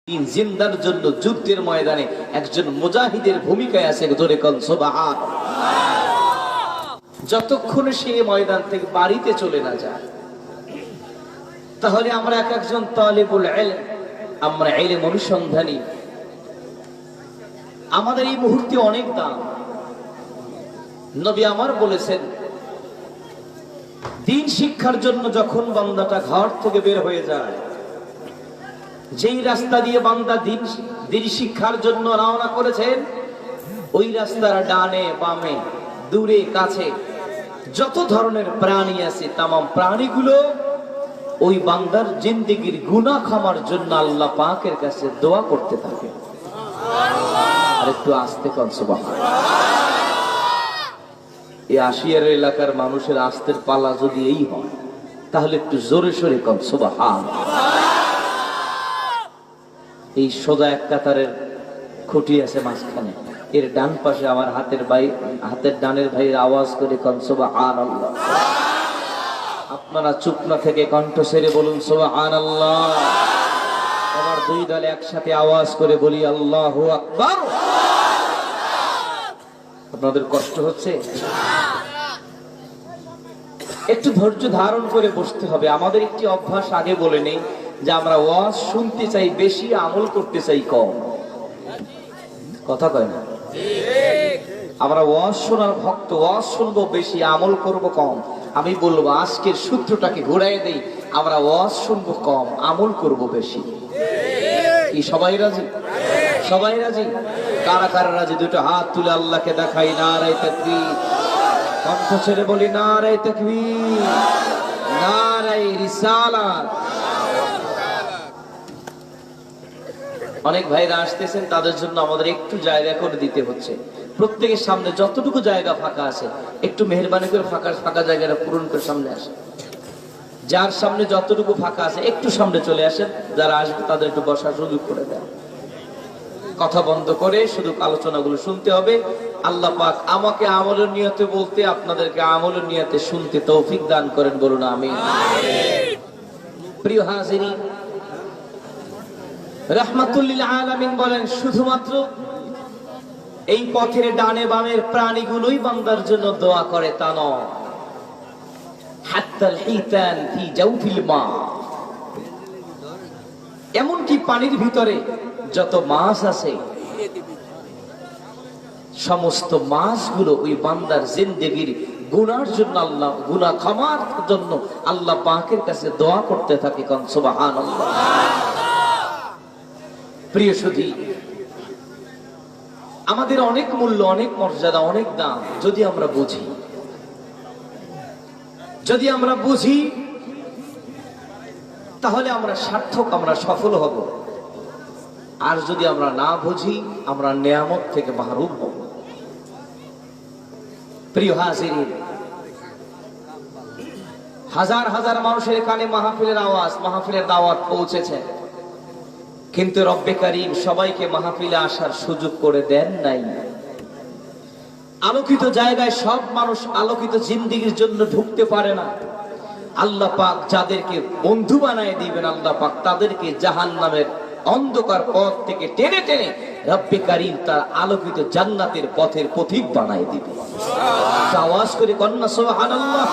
দিন জিন্দার জন্য যুদ্ধের ময়দানে একজন মুজাহিদের ভূমিকায় আছে। জোরে কোন সুবহানাল্লাহ। যতক্ষণ সে ময়দান থেকে বাড়িতে চলে না যায়, তাহলে আমরা এক একজন তালিবুল ইলম, আমরা ইলম অনুসন্ধানী, আমাদের এই মুহূর্তে অনেক দাম। নবী আমার বলেছেন, দিন শিক্ষার জন্য যখন বান্দাটা ঘর থেকে বের হয়ে যায়, যেই রাস্তা দিয়ে বান্দা দিন শিক্ষার জন্য রওনা করেছেন, ওই রাস্তার ডানে বামে দূরে কাছে যত ধরনের প্রাণী আছে, তামাম প্রাণীগুলো ওই বান্দার জিন্দেগির গুনাহ ক্ষমার জন্য আল্লাহ পাকের কাছে দোয়া করতে থাকে। আর একটু আস্তে কোন সুবহানাল্লাহ। এই আশিয়ার এলাকার মানুষের আস্তের পালা যদি এই হয়, তাহলে একটু জোরে সোরে কোন সুবহানাল্লাহ। এই সোজা এক কাতারের খুঁটি আছে মাঝখানে, এর ডান পাশে আমার হাতের ডানের ভাইয়ের আওয়াজ করে কোন সুবহানাল্লাহ। আপনারা চুপ না থেকে কণ্ঠ ছেড়ে বলুন সুবহানাল্লাহ। আমার দুই দলে একসাথে আওয়াজ করে বলি আল্লাহু আকবার। আপনাদের কষ্ট হচ্ছে? একটু ধৈর্য ধারণ করে বসতে হবে। আমাদের একটি অভ্যাস আগে বলে নেই যে আমরা ওয়াজ শুনতে চাই বেশি, আমল করতে চাই কম। কথা কয় না? আমরা ওয়াজ শোনার ভক্ত, ওয়াজ শুনবো বেশি, আমল করব কম। আমি বলবো আজকের সূত্রটাকে ঘুরাই দেই, আমরা ওয়াজ শুনবো কম, আমল করব বেশি। কি সবাই রাজি? সবাই রাজি? কারা কারা রাজি? দুটো হাত তুলে আল্লাহকে দেখাই। নারায়ে তাকবীর। কণ্ঠ ছেড়ে বলি নারায়ে তাকবীর, নারায়ে রিসালাত। অনেক ভাইরা আসতেছেন, তাদের জন্য আমাদের একটু জায়গা করে দিতে হচ্ছে। প্রত্যেকের সামনে যতটুকু জায়গা ফাঁকা আছে, একটু মেহরবানি করে ফাঁকা জায়গাটা পূরণ করে সামনে আসেন। যার সামনে যতটুকু ফাঁকা আছে একটু সামনে চলে আসেন। যারা আসবে তাদের একটু বসার সুযোগ করে দেন। কথা বন্ধ করে শুধু আলোচনাগুলো শুনতে হবে। আল্লাহ পাক আমাকে আমলের নিয়তে বলতে, আপনাদেরকে আমলের নিয়তে শুনতে তৌফিক দান করেন, বলুন আমিন। প্রিয় হাজিরিন, রাহমাতুল লিল আলামিন বলেন, শুধুমাত্র এই পথের ডানে বামের প্রাণীগুলোই বান্দার জন্য দোয়া করে তা নয়। হাত্তাল হিতান ফি জাওফিল মা, এমনকি পানির ভিতরে যত মাছ আছে, সমস্ত মাছগুলো ওই বান্দার জিন্দেগির গুনার জন্য, আল্লাহ গুনাহ ক্ষমার জন্য আল্লাহ পাকের কাছে দোয়া করতে থাকে। কোন সুবহানাল্লাহ। প্রিয় সুধী, আমাদের অনেক মূল্য, অনেক মর্যাদা, অনেক দাম। যদি আমরা বুঝি তাহলে আমরা সার্থক, আমরা সফল হব। আর যদি আমরা না বুঝি, আমরা নিয়ামত থেকে মাহরুম হব। প্রিয় হাজিরিন, হাজার হাজার মানুষের কানে মাহফিলের আওয়াজ, মাহফিলের দাওয়াত পৌঁছেছে, কিন্তু রব্বে কারীম সবাইকে মাহফিলে আসার সুযোগ করে দেন নাই। আলোকিত জায়গায় সব মানুষ আলোকিত জিন্দেগির জন্য ঢুকতে পারে না। আল্লাহ পাক যাদেরকে বন্ধু বানায় দিবেন, আল্লাহ পাক তাদেরকে জাহান্নামের অন্ধকার পথ থেকে টেনে টেনে রব্বে কারীম তার আলোকিত জান্নাতের পথের পথিক বানায় দিবেন। আওয়াজ করে কন্যা সুবহানাল্লাহ।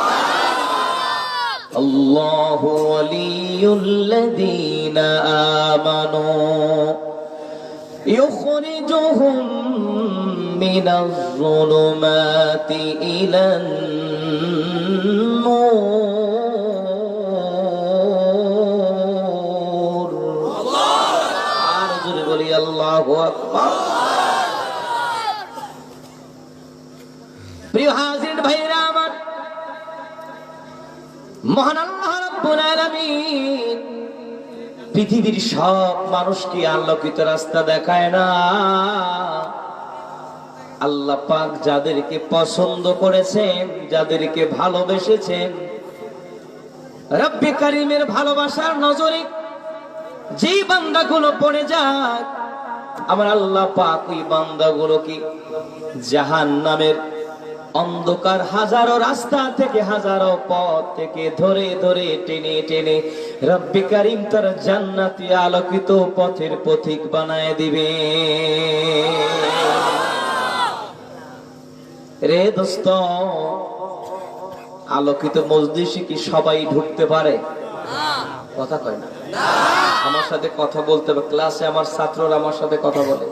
আল্লাহু ওয়ালিয়ুল্লাযীনা আমানু ইউখরিজুহুম মিনাজ যুলুমাতি ইলান নূর। আর জোরে বলি আল্লাহু আকবার। প্রিয় হাজির ভাইরা আমার, মহান আল্লাহ রাব্বুল আলামিন পৃথিবীর সব মানুষকে আলোকিত রাস্তা দেখায় না। আল্লাহ পাক যাদেরকে পছন্দ করেছেন, যাদেরকে ভালোবেসেছেন, রব্বে কারীমের ভালোবাসার নজরে যেই বান্দাগুলো পড়ে যায়, আমার আল্লাহ পাক ওই বান্দাগুলোকে জাহান্নামের অন্ধকার হাজারো রাস্তা থেকে হাজারো পথ থেকে ধরে ধরে টেনে টেনে রব্বে কারীম তার জান্নাতি আলোকিত পথের পথিক বানায় দিবে। রে দোস্ত, আলোকিত মজলিসে কি সবাই ঢুকতে পারে? কথা কয় না। আমার সাথে কথা বলতে হবে। ক্লাসে আমার ছাত্ররা আমার সাথে কথা বলে,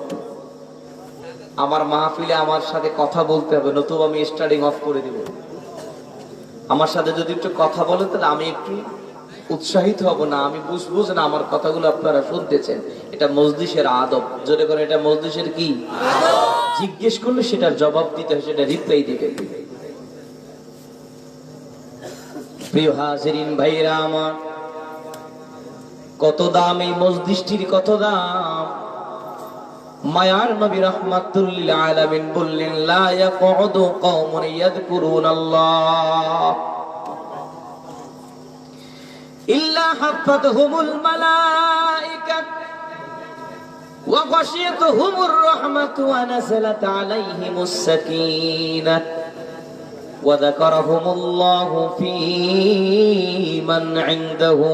আমার মাহফিলে আমার সাথে কথা বলতে হবে, নতুবা আমি স্টার্টিং অফ করে দিব। আমার সাথে যদি একটু কথা বলে তাহলে আমি একটু উৎসাহিত হব না, আমি বুঝবো যে না আমার কথাগুলো আপনারা শুনতেছেন। এটা মজলিসের আদব। জোরে করে, এটা মজলিসের কি জিজ্ঞেস করলে সেটার জবাব দিতে হয়, সেটা রিপ্লাই দিতে। প্রিয় হাজিরিন ভাইরা আমার, কত দাম এই মজলিসটির, কত দাম। মায়ার নবী রাহমাতুল লিল আলামিন বললেন, লা ইয়াকুদু কওমুন ইয়াযকুরুনাল্লাহ ইল্লা হাফাতহুমুল মালায়েকা ওয়া গাশিয়াতুহুমুর রাহমাতু ওয়া নাযালাত আলাইহিমুস সাকিনাহ ওয়া যাকারাহুমুল্লাহু ফী মান ইনদাহু।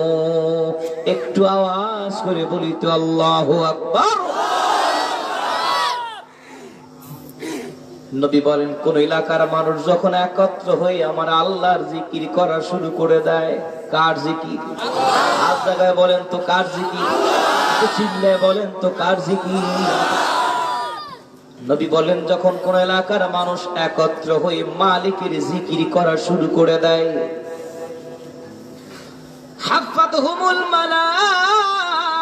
একটু আওয়াজ করে বলি তো আল্লাহু আকবার। নবী বলেন, কোন এলাকার মানুষ যখন একত্র হয়ে আমার আল্লাহর জিকির করা শুরু করে দেয়। কার জিকির? আর জায়গায় বলেন তো কার জিকির? চিল্লায় বলেন তো কার জিকির? নবী বলেন, যখন কোন এলাকার মানুষ একত্র হয়ে মালিকের জিকির করা শুরু করে দেয়, হাফাতহুমুল মালায়েকা,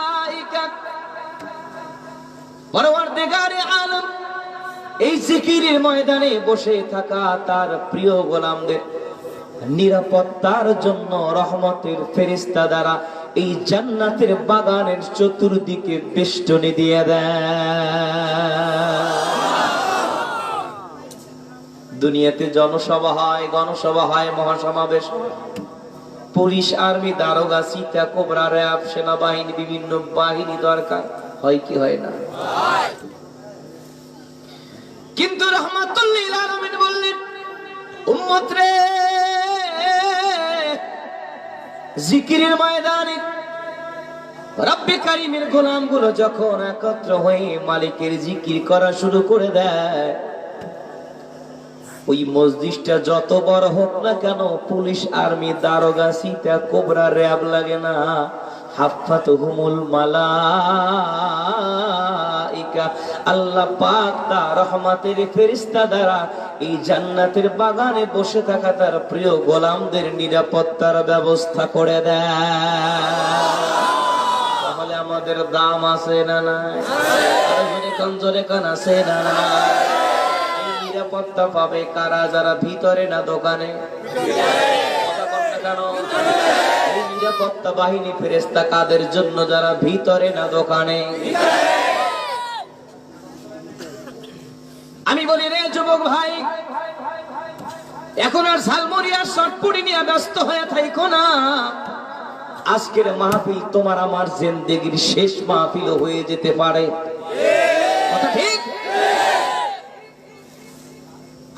পরওয়ারদিগারে আলম এই জিকিরের ময়দানে বসে থাকা তার প্রিয় গোলামদের নিরাপত্তার জন্য রহমতের ফেরেশতা দ্বারা এই জান্নাতের বাগানের চতুর্দিকে বেষ্টনী দিয়ে দেয়। দুনিয়াতে জনসভা হয়, গণসভা হয়, মহাসমাবেশ, পুলিশ, আর্মি, দারোগা, সীতা, কোবরা, র‍্যাব, সেনাবাহিনী, বিভিন্ন বাহিনী দরকার হয় কি হয় না? কিন্তু রাহমাতুল লিল আলামিন বললেন, উম্মত রে, জিকিরের ময়দানে রব্বে কারীমের গোলামগুলো যখন একত্র হয়ে মালিকের জিকির করা শুরু করে দেয়, ওই মসজিদটা যত বড় হোক না কেন, পুলিশ, আর্মি, দারোগা, সীতা, কোবরা, র‍্যাব লাগে না। হাফাতহুমুল মালায়েকা, আল্লাহ পাক তার রহমতের ফেরেশতা দ্বারা এই জান্নাতের বাগানে বসে থাকা তার প্রিয় গোলামদের নিরাপত্তার ব্যবস্থা করে দেয়। তাহলে আমাদের দাম আছে না নাই? জোরে কান আছে না নাই? এই নিরাপত্তা পাবে কারা? যারা ভিতরে না দোকানে। কেন এই নিরাপত্তা বাহিনী ফেরেশতা কাদের জন্য? যারা ভিতরে না দোকানে। আমি বলি রে যুবক ভাই, এখন আর ঝালমুড়ি আর শর্টপুরি নিয়ে ব্যস্ত হয়ে থাইকো না। আজকের মাহফিল তোমার আমার জিন্দেগির শেষ মাহফিল হয়ে যেতে পারে। কথা ঠিক?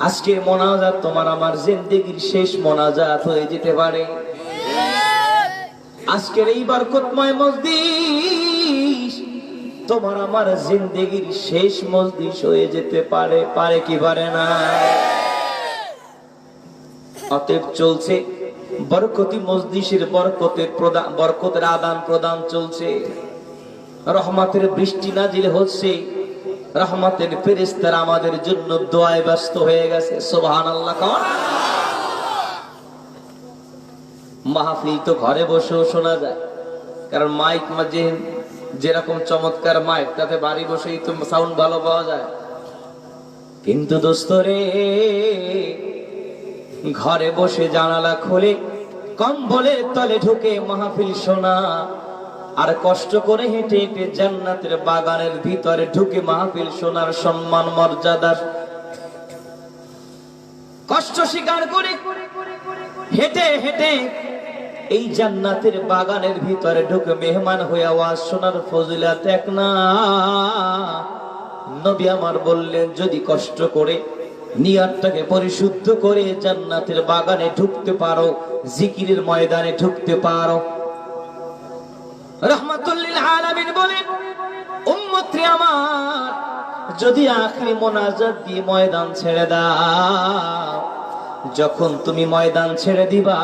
আজকের মোনাজাত তোমার আমার জিন্দেগির শেষ মোনাজাত হয়ে যেতে পারে। আজকের এই বরকতময় মজলিস তোমার আমার জিন্দেগির শেষ মজলিস হয়ে যেতে পারে। পারে কি পারে না? অতএব চলছে বরকতি মজলিসের বরকতের আদান প্রদান চলছে, রহমতের বৃষ্টি নাজিল হচ্ছে, রহমতের ফেরেশতারা আমাদের জন্য দোয়ায় ব্যস্ত হয়ে গেছে। সুবহানাল্লাহ। মাহফিল তো ঘরে বসেও শোনা যায়, কারণ মাইক মাঝে যেরকম চমৎকার মাইক, তাতে বাড়ি বসেই তো সাউন্ড ভালো পাওয়া যায়। কিন্তু দোস্ত রে, ঘরে বসে জানালা খুলে কম্বলের তলে ঢুকে মাহফিল শোনা, আর কষ্ট করে হেঁটে হেঁটে জান্নাতের বাগানের ভিতরে ঢুকে মাহফিল শোনার সম্মান মর্যাদার কষ্ট স্বীকার করে হেঁটে হেঁটে এই জান্নাতের বাগানের ভিতরে ঢুকে মেহমান হয়ে আওয়াজ শোনার ফজিলত এক না। নবী আমার বললেন, যদি কষ্ট করে নিয়তটাকে পরিশুদ্ধ করে জান্নাতের বাগানে ঢুকতে পারো, জিকিরের ময়দানে ঢুকতে পারো। রাহমাতুল লিল আলামিন বলেন, উম্মতরে আমার, যদি আখরি মোনাজাত দিয়ে ময়দান ছেড়ে দাও, যখন তুমি ময়দান ছেড়ে দিবা,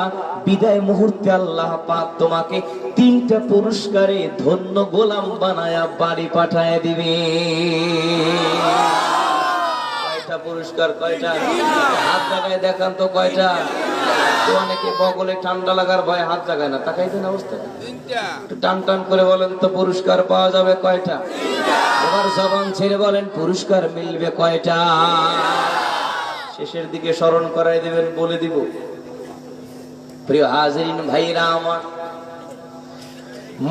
বিদায় মুহূর্তে আল্লাহ পাক তোমাকে 3টা পুরস্কারে ধন্য গোলাম বানায়া বাড়ি পাঠায় দিবে। কয়টা পুরস্কার? কয়টা? হাত জায়গায় দেখান তো কয়টা। তো অনেকে বগলে ঠান্ডা লাগার ভয়ে হাত জাগায় না, তাকাইছেন অবস্থা? টান টান করে বলেন তো পুরস্কার পাওয়া যাবে কয়টা? এবার জবান ছেড়ে বলেন পুরস্কার মিলবে কয়টা? শেষের দিকে স্মরণ করাই দেবেন, বলে দিব। প্রিয় হাজিরিন ভাইরা আমার,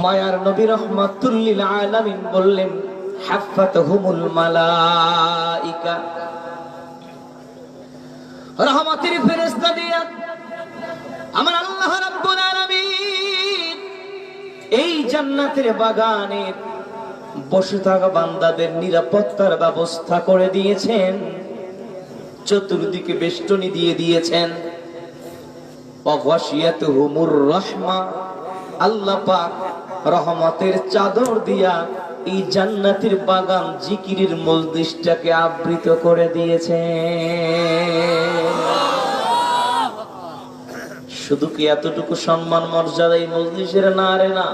মায়ার নবী রাহমাতুল লিল আলামিন বললেন, হাফাতহুমুল মালাইকা, রহমতের ফেরেশতা দিয়া আমার আল্লাহ রাব্বুল আলামিন এই জান্নাতের বাগানে বসে থাকা বান্দাদের নিরাপত্তার ব্যবস্থা করে দিয়েছেন, চতুর্দিকে বেষ্টনী দিয়ে দিয়েছেন। ওয়াশিয়াতুহুমুর রাহমা, আল্লাহ পাক রহমতের চাদর দিয়া এই জান্নাতের বাগান জিকিরের মজলিসটাকে আবৃত করে দিয়েছেন। শুধু কি এতটুকু সম্মান মর্যাদা এই মজলিসের? না রে না।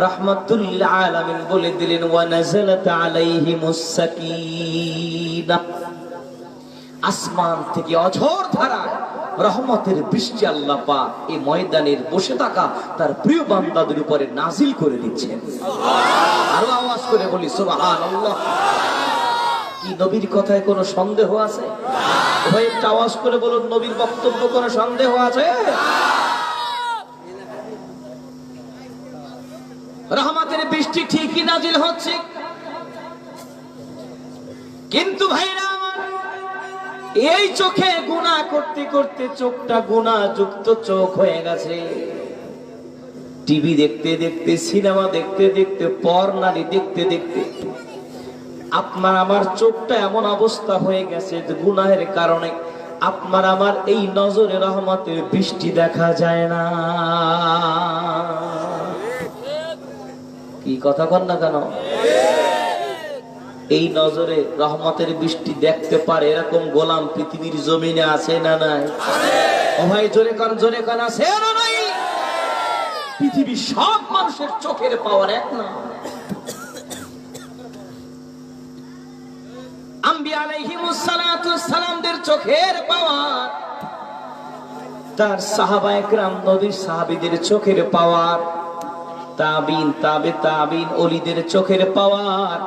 রাহমাতুল লিল আলামিন বলে দিলেন, ওয়া নাযালাত আলাইহিমুস সাকিনাহ, আসমান থেকে অঝোর ধারায় রহমতের বৃষ্টি আল্লাহ পাক এই ময়দানের বসে থাকা তার প্রিয় বান্দাদের উপরে নাজিল করে দিচ্ছেন। আরো আওয়াজ করে বলি সুবহানাল্লাহ। কি নবীর কথায় কোনো সন্দেহ আছে? ভাই একটা আওয়াজ করে বলুন, নবীর বক্তব্য কোনো সন্দেহ আছে? রহমতের বৃষ্টি ঠিকই নাজিল হচ্ছে, কিন্তু ভাইরা এই চোখে গুনাহ করতে করতে চোখটা গুনাহযুক্ত চোখ হয়ে গেছে। টিভি দেখতে দেখতে, সিনেমা দেখতে দেখতে, পর্নারি দেখতে দেখতে আপনার আমার চোখটা এমন অবস্থা হয়ে গেছে যে গুনাহের কারণে আপনার আমার এই নজরে রহমতের বৃষ্টি দেখা যায় না। কি কথা কন না কেন? এই নজরে রহমতের বৃষ্টি দেখতে পারে এরকম গোলাম পৃথিবীর জমিনে আছে না নাই? ও ভাই জোরে কান, জোরে কান, আছে না নাই? পৃথিবীর সব মানুষের চোখের পাওয়ার এক না। আম্বিয়া আলাইহিমুস সালাতু ওয়াস সালামদের চোখের পাওয়ার, তার সাহাবায়ে কেরাম নবীর সাহাবীদের চোখের পাওয়ার, তাবিন, তাবে তাবিন ওলিদের চোখের পাওয়ার,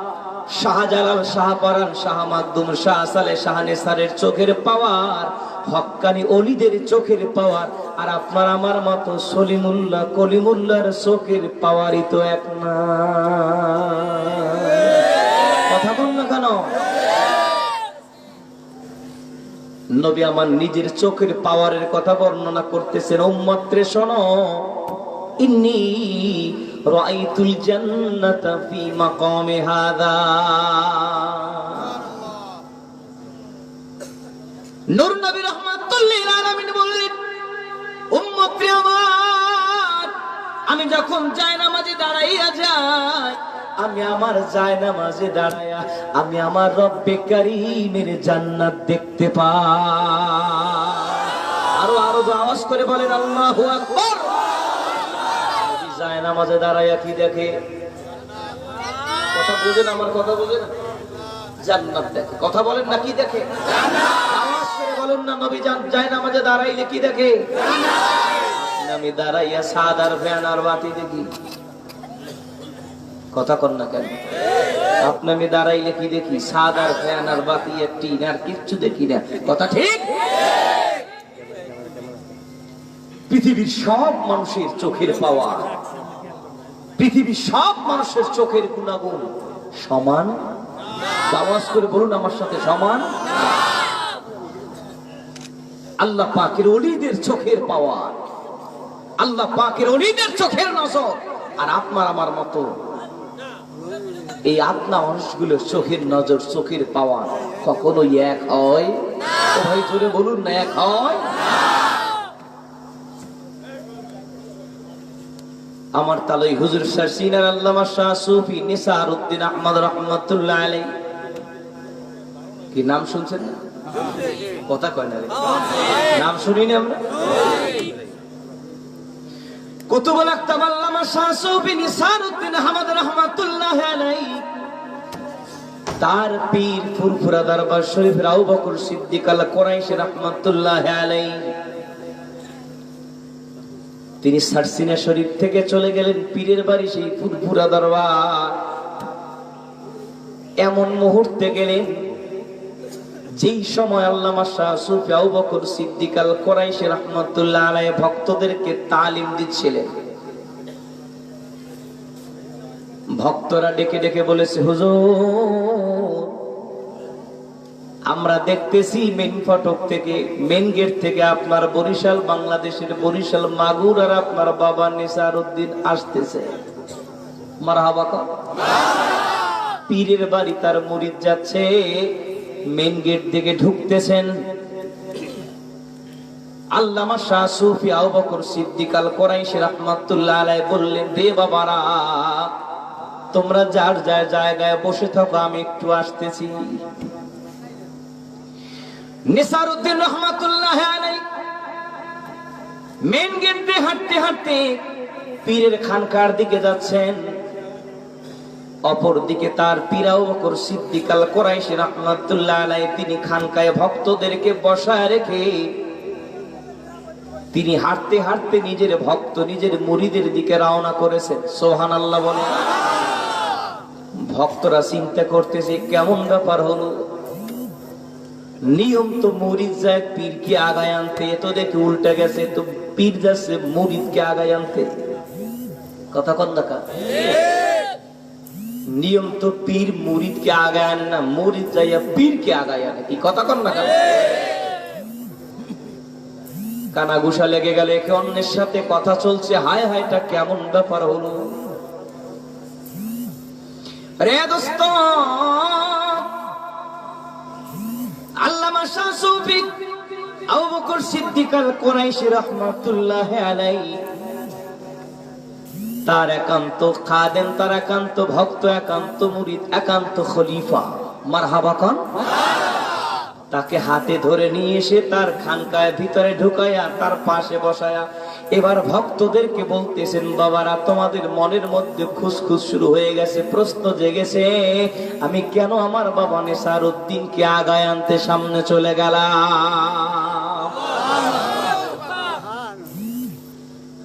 শাহজালাল, শাহপরান, শাহ মাকদুম, শাহ সালে, শাহ নেসারের চোখের পাওয়ার, হক্কানি ওলিদের চোখের পাওয়ার, আর আপনার আমার মতো সলিমুল্লাহ, কলিমুল্লাহর চোখের পাওয়ারই তো এক না। কথা বল না কেন? নবী আমার নিজের চোখের পাওয়ারের কথা বর্ণনা করতেছেন। উম্মতরে শোনো, ইন্নী রাআইতুল জান্নাতা ফি মাকামি হাযা। নূর নবী রাহমাতুল লিল আলামিন বললেন, উম্মতরে আমার, আমি যখন জায়নামাজে দাঁড়াইয়া যাই, আমি আমার জায়নামাজে দাঁড়াইয়া আমি আমার রব্বে কারীমের জান্নাত দেখতে পাই। আরো আরো আওয়াজ করে বলেন আল্লাহু আকবার। জায়নামাজে দাঁড়াইয়া কি দেখে? কথা বুঝেন? আমার কথা বুঝেন? জান্নাত দেখে। কথা বলেন না, কি দেখে? আওয়াজ করে বলেন না, নবী জায়নামাজে দাঁড়াইলে কি দেখে? আমি দাঁড়াইয়া সাদার ফ্যানার বাতি দেখি। কথা কন না কেন? আপনি আমি দাঁড়াইলে কি দেখি? সাদার ফ্যানার বাতি, একটি আর কিচ্ছু দেখি না। কথা ঠিক? পৃথিবীর সব মানুষের চোখের পাওয়া, পৃথিবীর সব মানুষের চোখের গুণাগুণ সমান? আওয়াজ করে বলুন আমার সাথে, সমান? আল্লাহ পাকের ওলিদের চোখের পাওয়া, আল্লাহ পাকের ওলিদের চোখের নজর, আর আপনার আমার মতো এই আপনা মানুষগুলো চোখের নজর, চোখের পাওয়া কখনোই এক হয় ও ভাই, জোরে বলুন না, এক হয়। আমার তালই হুজুর শাহ সিনার আল্লামা শাহ সুফি নিসারউদ্দিন আহমদ রহমাতুল্লাহ আলাইহি, কি নাম শুনছেন না? কথা কয় না রে, নাম শুনিনি আমরা? কুতুবুল আকতাব আল্লামা শাহ সুফি নিসারউদ্দিন আহমদ রহমাতুল্লাহ আলাইহি, তার পীর ফুরফুরা দরবার শরীফ আবু বকর সিদ্দিক আল কুরাইশি রহমাতুল্লাহ আলাইহি, তিনি সারসিনা শরীফ থেকে চলে গেলেন পীরের বাড়ি সেই ফুরফুরা দরবার। এমন মুহূর্তে গেলেন যেই সময় আল্লামা শাহ সুফি আবু বকর সিদ্দিক আল কুরাইশি রাহমাতুল্লাহ আলাইহি ভক্তদেরকে তালিম দিচ্ছিলেন। ভক্তরা ডেকে ডেকে বলেছে, হুজুর আমরা দেখতেছি মেন ফটক থেকে, মেন গেট থেকে আপনার বরিশাল, বাংলাদেশের বরিশাল মাগুর আর আপনার বাবা নিসারউদ্দিন আসতেছে। মারহাবা কর। পীরের বাড়ি তার মুরিদ যাচ্ছে, মেন গেট থেকে ঢুকতেছেন। আল্লামা শাহ সুফি আবু বকর সিদ্দিক আল কুরাইশি রাহমাতুল্লাহ আলাইহি বললেন, রে বাবারা তোমরা যার যার জায়গায় বসে থাকো, আমি একটু আসতেছি। নিসারউদ্দিন রহমাতুল্লাহ আলাইহি মেন গেট দিয়ে হাঁটতে হাঁটতে পীরের খানকার দিকে যাচ্ছেন। অপর দিকে তার পীর আবু বকর সিদ্দিক আল কুরাইশি রাহমাতুল্লাহ আলাইহি তিনি খানকায় ভক্তদেরকে বসায় রেখে তিনি হাঁটতে হাঁটতে নিজের ভক্ত, নিজের মুরিদের দিকে রওনা করেছেন। সুবহানাল্লাহ বলে। ভক্তরা চিন্তা করতেছে কেমন ব্যাপার হলো, নিয়ম তো মুরিদ যায় পীরকে আগায় আনতে, এ তো দেখে উল্টে গেছে, তো পীর যাচ্ছে মুরিদকে আগায় আনতে। কথা কন দেখা, নিয়ম তো পীর মুরিদকে আগায় আনে না, মুরিদ যাইয়া পীরকে আগায় আনে। কি কথা কন না? কানা গুসা লেগে গেল, একে অন্যের সাথে কথা চলছে, হায় হায় এটা কেমন ব্যাপার হলো রে দোস্ত। আল্লামা শাহ সুফি আবু বকর সিদ্দিক আল কুরাইশি রাহমাতুল্লাহ আলাইহি তার একান্ত খাদেম, তার একান্ত ভক্ত, একান্ত মুরিদ, একান্ত খলিফা। মারহাবা খান। তাকে হাতে ধরে নিয়ে এসে তার খানকায় ভিতরে ঢুকায়া তার পাশে বসায়া এবার ভক্তদেরকে বলতেছেন, বাবারা তোমাদের মনের মধ্যে খুসখুস শুরু হয়ে গেছে, প্রশ্ন জেগেছে, আমি কেন আমার বাবা নিসারউদ্দিনকে আগায় আনতে সামনে চলে গেলাম?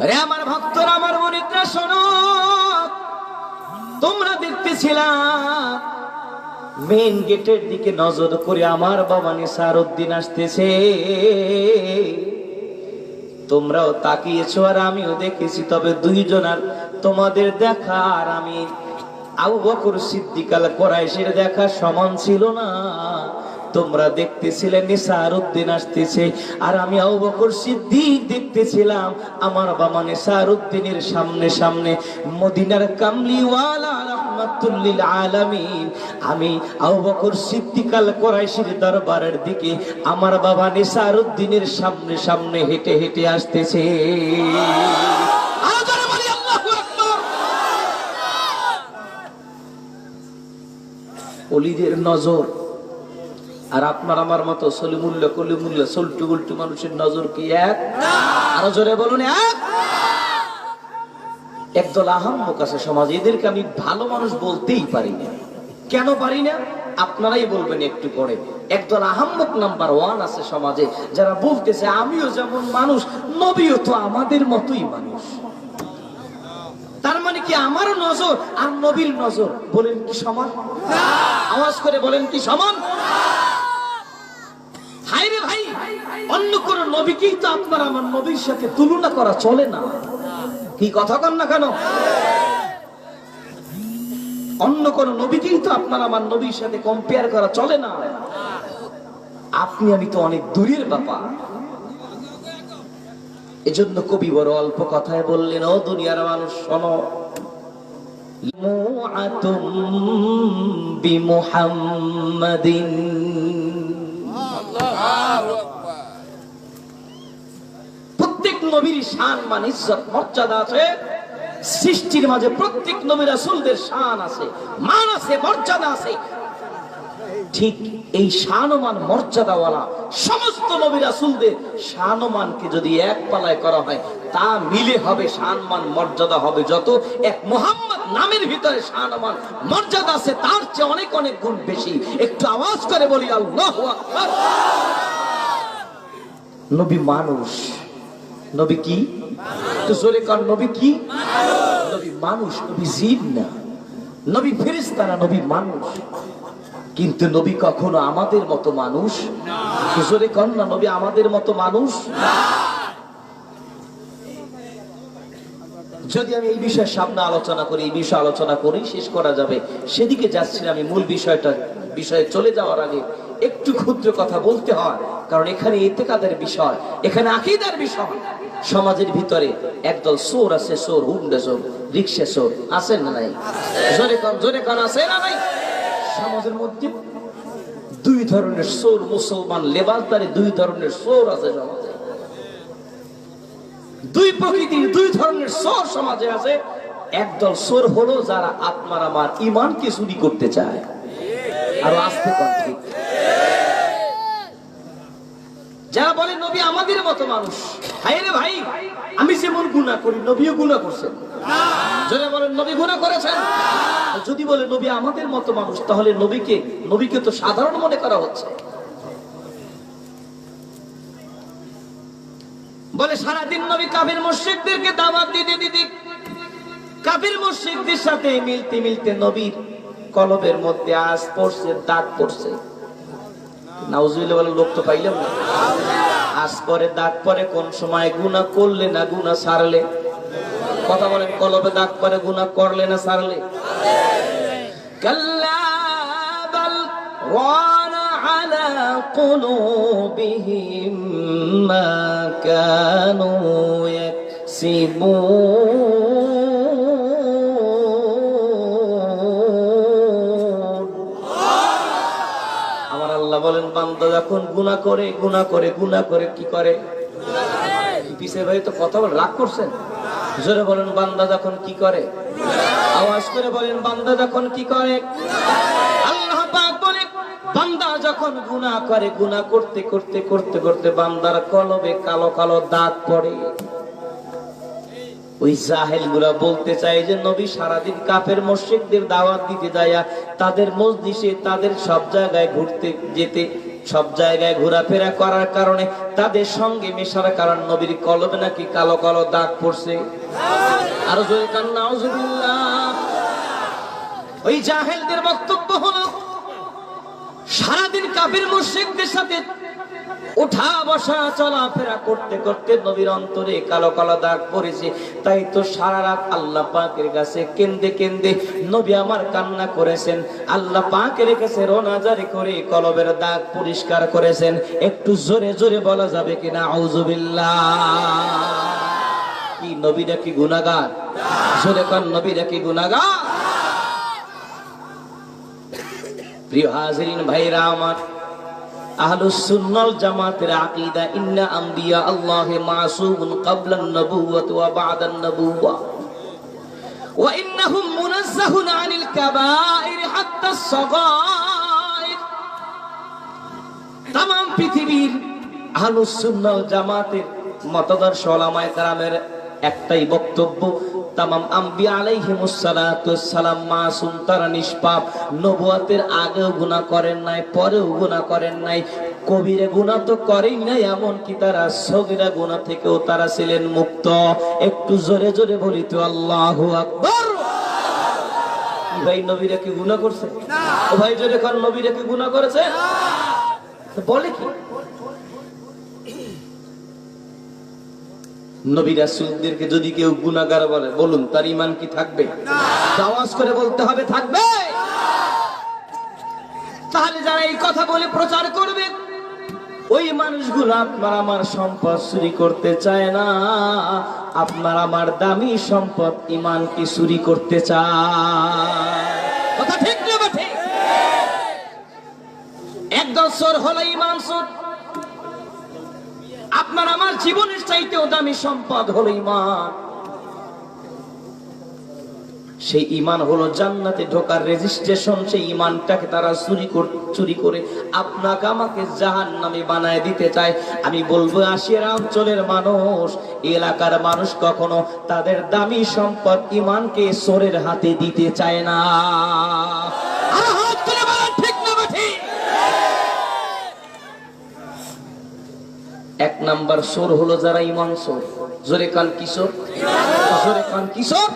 আরে আমার ভক্তরা, আমার মুরিদরা শোনো, তোমরা দেখতেছিলাম মেন গেটের দিকে নজর করে আমার বাবা নিসারউদ্দিন আসতেছে, তোমরাও তাকিয়েছো আর আমিও দেখেছি, তবে দুইজনের তোমাদের দেখা আর আমি আবু বকর সিদ্দিক আল কুরাইশির দেখা সমান ছিল না। তোমরা দেখতেছিলেন নিসারউদ্দিন আসতেছে আর আমি আবু বকর সিদ্দিক দেখতেছিলাম আমার বাবা নিসারউদ্দিনের সামনে সামনে মদিনার কামলিওয়ালা রাহমাতুল লিল আলামিন আমি আবু বকর সিদ্দিক আল কুরাইশির দরবারের দিকে আমার বাবা নিসারউদ্দিনের সামনে সামনে হেঁটে হেঁটে আসতেছে। ওলিদের নজর আর আপনার আমার মতো সলিমুল্লাহ কলিমুল্লাহ সল্টু গুল্টু মানুষের নজর কি এক? আরো জোরে বলুন এক। একদল আহাম্মক আছে সমাজে, এদেরকে আমি ভালো মানুষ বলতেই পারি না। কেন পারি না আপনারাই বলবেন একটু পরে। একদল আহাম্মক নাম্বার 1 আছে সমাজে, যারা বলতেছে আমিও যেমন মানুষ, নবীও তো আমাদের মতোই মানুষ। তার মানে কি আমারও নজর আর নবীর নজর বলেন কি সমান? আওয়াজ করে বলেন কি সমান? হায় রে ভাই, অন্য কোন নবীকেই তো আপনার আমার নবীর সাথে তুলনা করা চলে না। কি কথা কন না কেন? অন্য কোন নবীকেই তো আপনার আমার নবীর সাথে কম্পেয়ার করা চলে না। আপনি আমি তো অনেক দূরের ব্যাপার। এজন্য কবি বড় অল্প কথায় বললেন, ও দুনিয়ার মানুষ শোনো, মুআতুম বিমুহাম্মাদিন। প্রত্যেক নবীর শান মান ইজ্জত মর্যাদা আছে। সৃষ্টির মাঝে প্রত্যেক নবী রাসূলদের শান আছে, মান আছে, মর্যাদা আছে। ঠিক এই শানমান মর্যাদাওয়ালা সমস্ত নবী রাসূলদের শানমানকে যদি এক পালায় করা হয়, তা মিলে হবে শানমান মর্যাদা হবে যত। এক মুহাম্মদ নামের ভিতরে শানমান মর্যাদা আছে, তার চেয়ে অনেক অনেক গুণ বেশি। একটু আওয়াজ করে বলি আল্লাহু আকবার। নবী মানুষ। নবী কি? তো জোরে কান, নবী কি? নবী মানুষ, নবী জিন না, নবী ফেরেশতা না, নবী মানুষ। কিন্তু নবী কখনো আমাদের মতো মানুষ না। জোরে কান না, নবী আমাদের মতো মানুষ না। যদি আমি এই বিষয়ে সামনে আলোচনা করি, এই বিষয়ে আলোচনা করি শেষ করা যাবে, সেদিকে যাচ্ছি না। আমি মূল বিষয়ে চলে যাওয়ার আগে একটু ক্ষুদ্র কথা বলতে হয়, কারণ এখানে ইতিকাদের বিষয়, এখানে আকীদার বিষয়। সমাজের ভিতরে একদল চোর আছে, চোর, হুন্ডা চোর, রিকশা চোর, আছে না নাই? জোরে কান, আছে না নাই? সমাজের মধ্যে দুই ধরনের চোর, মুসলমান লেবাসদারি দুই ধরনের চোর আছে সমাজে। দুই প্রকৃতির দুই ধরনের চোর সমাজে আছে। একদল চোর হলো যারা আপনার আমার ঈমানকে চুরি করতে চায়। আর আসতে ঠিক যারা বলে নবী আমাদের মতো মানুষ। হায় রে ভাই, আমি যেমন গুনাহ করি নবীও গুনাহ করছেন। যারা বলেন নবী গুনাহ করেছেন, যদি বলে নবী আমাদের মতো মানুষ, তাহলে নবীকে তো সাধারণ মনে করা হচ্ছে। বলে সারাদিন নবী কাফির মুশরিকদেরকে দাওয়াত দিতে দিতে, কাফির মুশরিকদের সাথে মিলতে মিলতে নবীর কলবের মধ্যে আঁচ পড়ছে, দাগ পড়ছে। নাউজুবিল্লাহ বলে লোক তো পাইলাম না। আঁচ পরে, দাগ পরে, কোন সময় গুনাহ করলে না গুনাহ ছাড়লে? কথা বলেন, কলবে দাগ পরে গুনাহ করলে না ছাড়লে? কাল্লা বাল রানা আলা কুলুবিহিম মা কানু ইয়াকসিবুন। আমার আল্লাহ বলেন, বান্দা যখন গুনাহ করে কি করে? পিছে ভাই তো কথা বল, রাগ করছেন? জোরে বলেন, বান্দা যখন কি করে? আওয়াজ করে বলেন, বান্দা যখন কি করে? আল্লাহ পাক বলে, বান্দা যখন গুনাহ করে, গুনাহ করতে করতে করতে করতে বান্দার কলবে কালো কালো দাগ পড়ে। ওই জাহেলগুলা বলতে চায় যে নবী সারাদিন কাফের মুশরিকদের দাওয়াত দিতে যায়, তাদের মজলিসে, তাদের সব জায়গায় ঘুরতে যেতে, সব জায়গায় ঘোরাফেরা করার কারণে, তাদের সঙ্গে মেশার কারণে নবীর কলবে নাকি কালো কালো দাগ পড়ছে। আর জোরে কান নাউজুবিল্লাহ। ওই জাহেলদের বক্তব্য হলো, সারাদিন কাফির মুশরিকদের সাথে উঠা বসা চলাফেরা করতে করতে নবীর অন্তরে কালো কালো দাগ পড়েছে। তাই তো সারা রাত আল্লাহ পাকের কাছে কেন্দে কেন্দে নবী আমার কান্না করেছেন। আল্লাহ পাকের কাছে রোনাজারি করে কলবের দাগ পরিষ্কার করেছেন। একটু জোরে জোরে বলা যাবে কিনা আউযুবিল্লাহ? কি নবীরা কি গুনাহগার? জোরে কোন নবীরা কি গুনাহগার? প্রিয় হাজিরিন ভাইরা আমার, আহলুস সুন্নাহ ওয়াল জামাতের আকীদা, ইন্না আম্বিয়া আল্লাহি মাসুমুন ক্বাবলান নবুওয়াতি ওয়া বা'দান নবুওয়া ওয়া ইন্নাহুম মুনাজ্জাহুন আনিল কাবাইর হাত্তা আস-সাগাইর। तमाम পৃথিবীর আহলুস সুন্নাহ ওয়াল জামাতের মতাদর্শ ওলামায়ে কেরামের একটাই বক্তব্য, तमाम আম্বিয়া আলাইহিমুস সালাতু ওয়াস সালাম মাসুম, তারা নিষ্পাপ। নবুয়তের আগেও গুনাহ করেন নাই, পরেও গুনাহ করেন নাই। কবিরা গুনাহ তো করেই নাই, এমন কি তারা সগীরা গুনাহ থেকেও তারা ছিলেন মুক্ত। একটু জোরে জোরে বলি তো আল্লাহু আকবার। ভাই নবীরা কি গুনাহ করছে? না। ও ভাই জোরে কোন নবীরা কি গুনাহ করেছে? না। বলে কি? নবী রাসূলদেরকে যদি কেউ গুনাহগার বলে, বলুন তার ঈমান কি থাকবে? না। আওয়াজ করে বলতে হবে, থাকবে। তাহলে যারা এই কথা বলে প্রচার করবে, ওই মানুষগুলো আপনার আমার সম্পদ চুরি করতে চায় না, আপনার আমার দামি সম্পদ ইমান কি চুরি করতে চায়? কথা ঠিক না ঠিক? একদল চোর হলো ইমান চোর। আপনার আমার জীবনের চাইতেও দামি সম্পদ হলো ইমান। সেই ইমান হলো জান্নাতে ঢোকার রেজিস্ট্রেশন। সেই ইমানটাকে তারা চুরি করে আপনাকে আমাকে জাহান্নামে বানায় দিতে চায়। আমি বলবো আশিয়ার অঞ্চলের মানুষ, এলাকার মানুষ কখনো তাদের দামি সম্পদ ইমানকে চোরের হাতে দিতে চায় না। ঠিক না ঠিক? এক নাম্বার চোর হলো যারা ইমান চোর। জোরে কান কিশোর, জোরে কান কিশোর।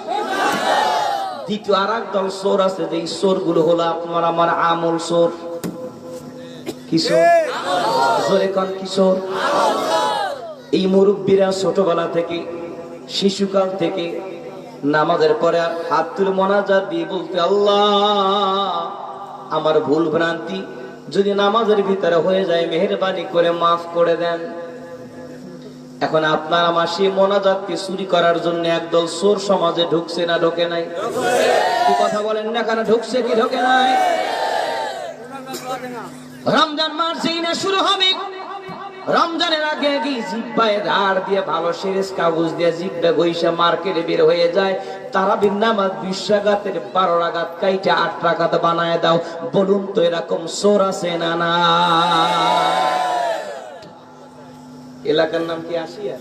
দ্বিতীয় আর এক দল চোর আছে, যে চোর গুলো হলো আপনার আমার আমল চোর। কিশোর, জোরে কান কিশোর। এই মুরব্বীরা ছোটবেলা থেকে, শিশুকাল থেকে নামাজের পরে হাত তুলে মোনাজাত দিয়ে বলতে, আল্লাহ আমার ভুল ভ্রান্তি যদি নামাজের ভিতরে হয়ে যায় মেহেরবানি করে মাফ করে দেন। এখন আপনার আমার সেই মোনাজাতকে চুরি করার জন্য একদল চোর সমাজে ঢুকছে না ঢোকে নাই? কি কথা বলেন না কেন? ঢুকছে কি ঢোকে নাই? রমজান মাস যেই না শুরু হবে, রমজানের আগে আগে জিব্বায় ধার দিয়ে ভালো সিরিজ কাগজ দিয়ে জিব্বা গইসা মার্কেটে বের হয়ে যায়। তারা নামাজ 20 রাকাতের 12 রাকাত কাইটা 8 রাকাত বানায় দাও। বলুন তো এরকম চোর আছে না? না। এলাকার নাম কি আশিয়া?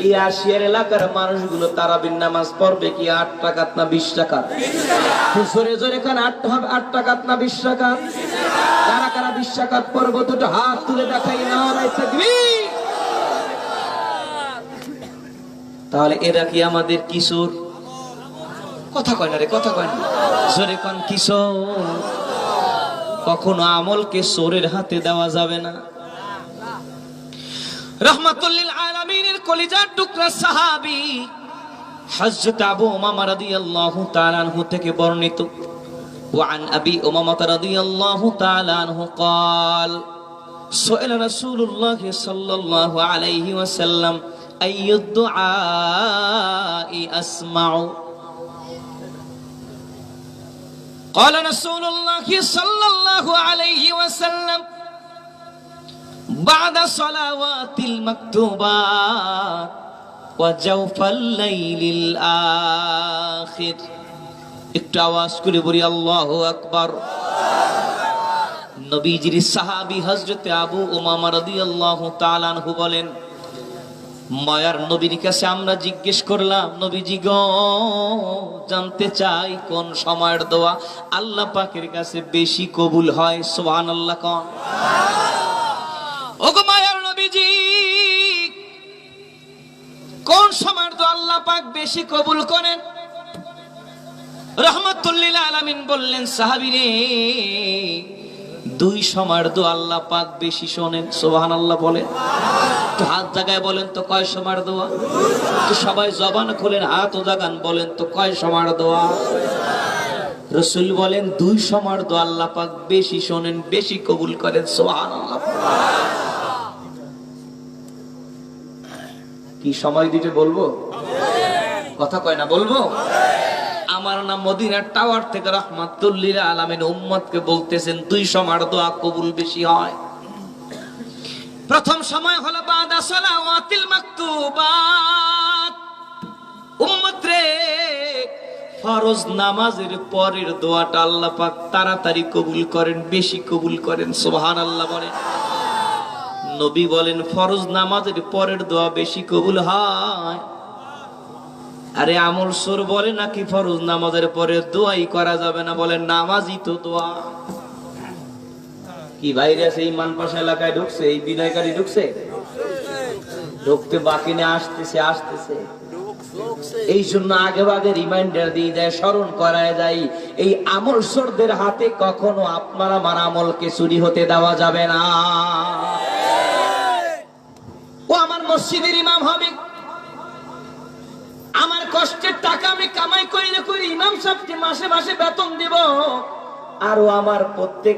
এই আশিয়ার এলাকার মানুষগুলো তারাবির নামাজ পড়বে কি 8 রাকাত না 20 রাকাত? জোরে জোরে কান 8 রাকাত না 20 রাকাত? কারা কারা 20 রাকাত পড়বো দুটো হাত তুলে দেখাই না। তাকবীর। তাহলে এরা কি আমাদের কিশোর? কথা কয় না রে, কথা কয় না। জোরে কান কিশোর। কখনো আমলকে চোরের হাতে দেওয়া যাবে না। রহমাতুল লিল আলামিনের কলিজার টুকরা সাহাবী হযরত আবু উমামা রাদিয়াল্লাহু তাআলা আনহু থেকে বর্ণিত। وعن أبي أمامة رضي الله تعالى عنه قال سئل رسول الله صلى الله عليه وسلم أي الدعاء أسمع قال رسول الله صلى الله عليه وسلم بعد صلوات المكتوبات وجوف الليل الآخر। একটু আওয়াজ করে বলি আল্লাহু আকবার। নবীজির সাহাবী হযরত আবু উমামা রাদিয়াল্লাহু তাআলা আনহু বলেন, মায়ার নবীর কাছে আমরা জিজ্ঞেস করলাম, নবীজি গো জানতে চাই কোন সময়ের দোয়া আল্লাহ পাকের কাছে বেশি কবুল হয়? সুবহানাল্লাহ কোন? ওগো মায়ার নবীজি, কোন সময়ের দোয়া আল্লাহ পাক বেশি কবুল করেন? রহমাতুল লিল আলামিন বললেন, সাহাবীরে 2 সময়ের দোয়া আল্লাহ পাক বেশি শোনেন। সুবহানাল্লাহ বলেন। তো হাত জায়গায় বলেন তো কয় সময়ের দোয়া? তো সবাই জবান খুলেন, হাত ও জাগান, বলেন তো কয় সময়ের দোয়া? রাসূল বলেন 2 সময়ের দোয়া আল্লাহ পাক বেশি শোনেন, বেশি কবুল করেন। সুবহানাল্লাহ। কি সময় দিতে বলবো? কথা কয় না, বলবো? আমার নাম মদিনার টাওয়ার থেকে রহমাতুল লিল আলামিন উম্মতকে বলতেছেন 2 সময়ের দোয়া কবুল বেশি হয়। প্রথম সময় হলো বাদা সালাওয়াতিল মাকতুবাত। উম্মত রে, ফরজ নামাজের পরের দোয়াটা আল্লাহ পাক তাড়াতাড়ি কবুল করেন, বেশি কবুল করেন। সুবহানাল্লাহ বলেন। নবী বলেন ফরজ নামাজের পরের দোয়া বেশি কবুল হয়। আরে আমল সুর বলে নাকি ফরজ নামাজের পরে দোয়াই করা যাবে না? বলেন নামাজই তো দোয়া। কি বাইরে আছে ইমান পাশা এলাকায় ঢুকছে, এই বিদায়কারী ঢুকছে, ঢুকতে বাকি না, আসতেছে আসতেছে। এই জন্য আগে আগে রিমাইন্ডার দিয়ে দেয়, স্মরণ করায় যায়, এই আমল সুরদের হাতে কখনো আপনার আমার আমলকে চুরি হতে দেওয়া যাবে না। ও আমার মসজিদের ইমাম হবে, আমার কষ্টের টাকা আমি কামাই করিলে করি ইমাম সাহেবকে মাসে মাসে বেতন দিব, আর আমার প্রত্যেক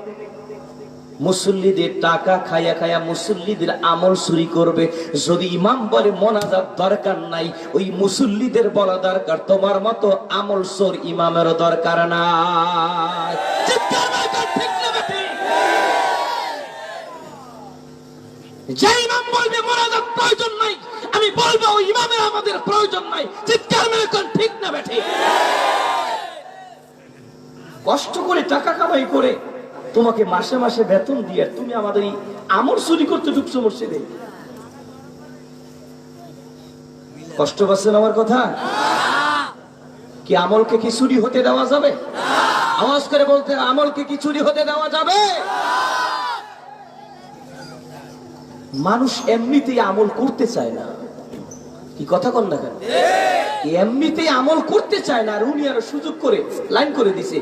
মুসল্লিদের টাকা খায়া খায়া মুসল্লিদের আমল চুরি করবে। যদি ইমাম বলে মোনাজাত দরকার নাই, ওই মুসল্লিদের বলা দরকার তোমার মতো আমল চোর ইমামেরও দরকার নাই। যে ইমাম বলবে মোনাজাত প্রয়োজন নাই, আমি বলবো ওই ইমামের আমাদের প্রয়োজন নাই। চিৎকার মেরে কোন ঠিক না বেঠে? কষ্ট করে টাকা কামাই করে তোমাকে মাসে মাসে বেতন দিয়ে তুমি আমাদের এই আমল চুরি করতে ঢুকছো মসজিদে। কষ্ট পাচ্ছেন আমার কথা? কি আমলকে কি চুরি হতে দেওয়া যাবে? আওয়াজ করে বলতে, আমলকে কি চুরি হতে দেওয়া যাবে? মানুষ এমনিতেই আমল করতে চায় না। কি কথা কন না কেন? এমনিতেই আমল করতে চায় না, আর উনি আরো সুযোগ করে লাইন করে দিছে,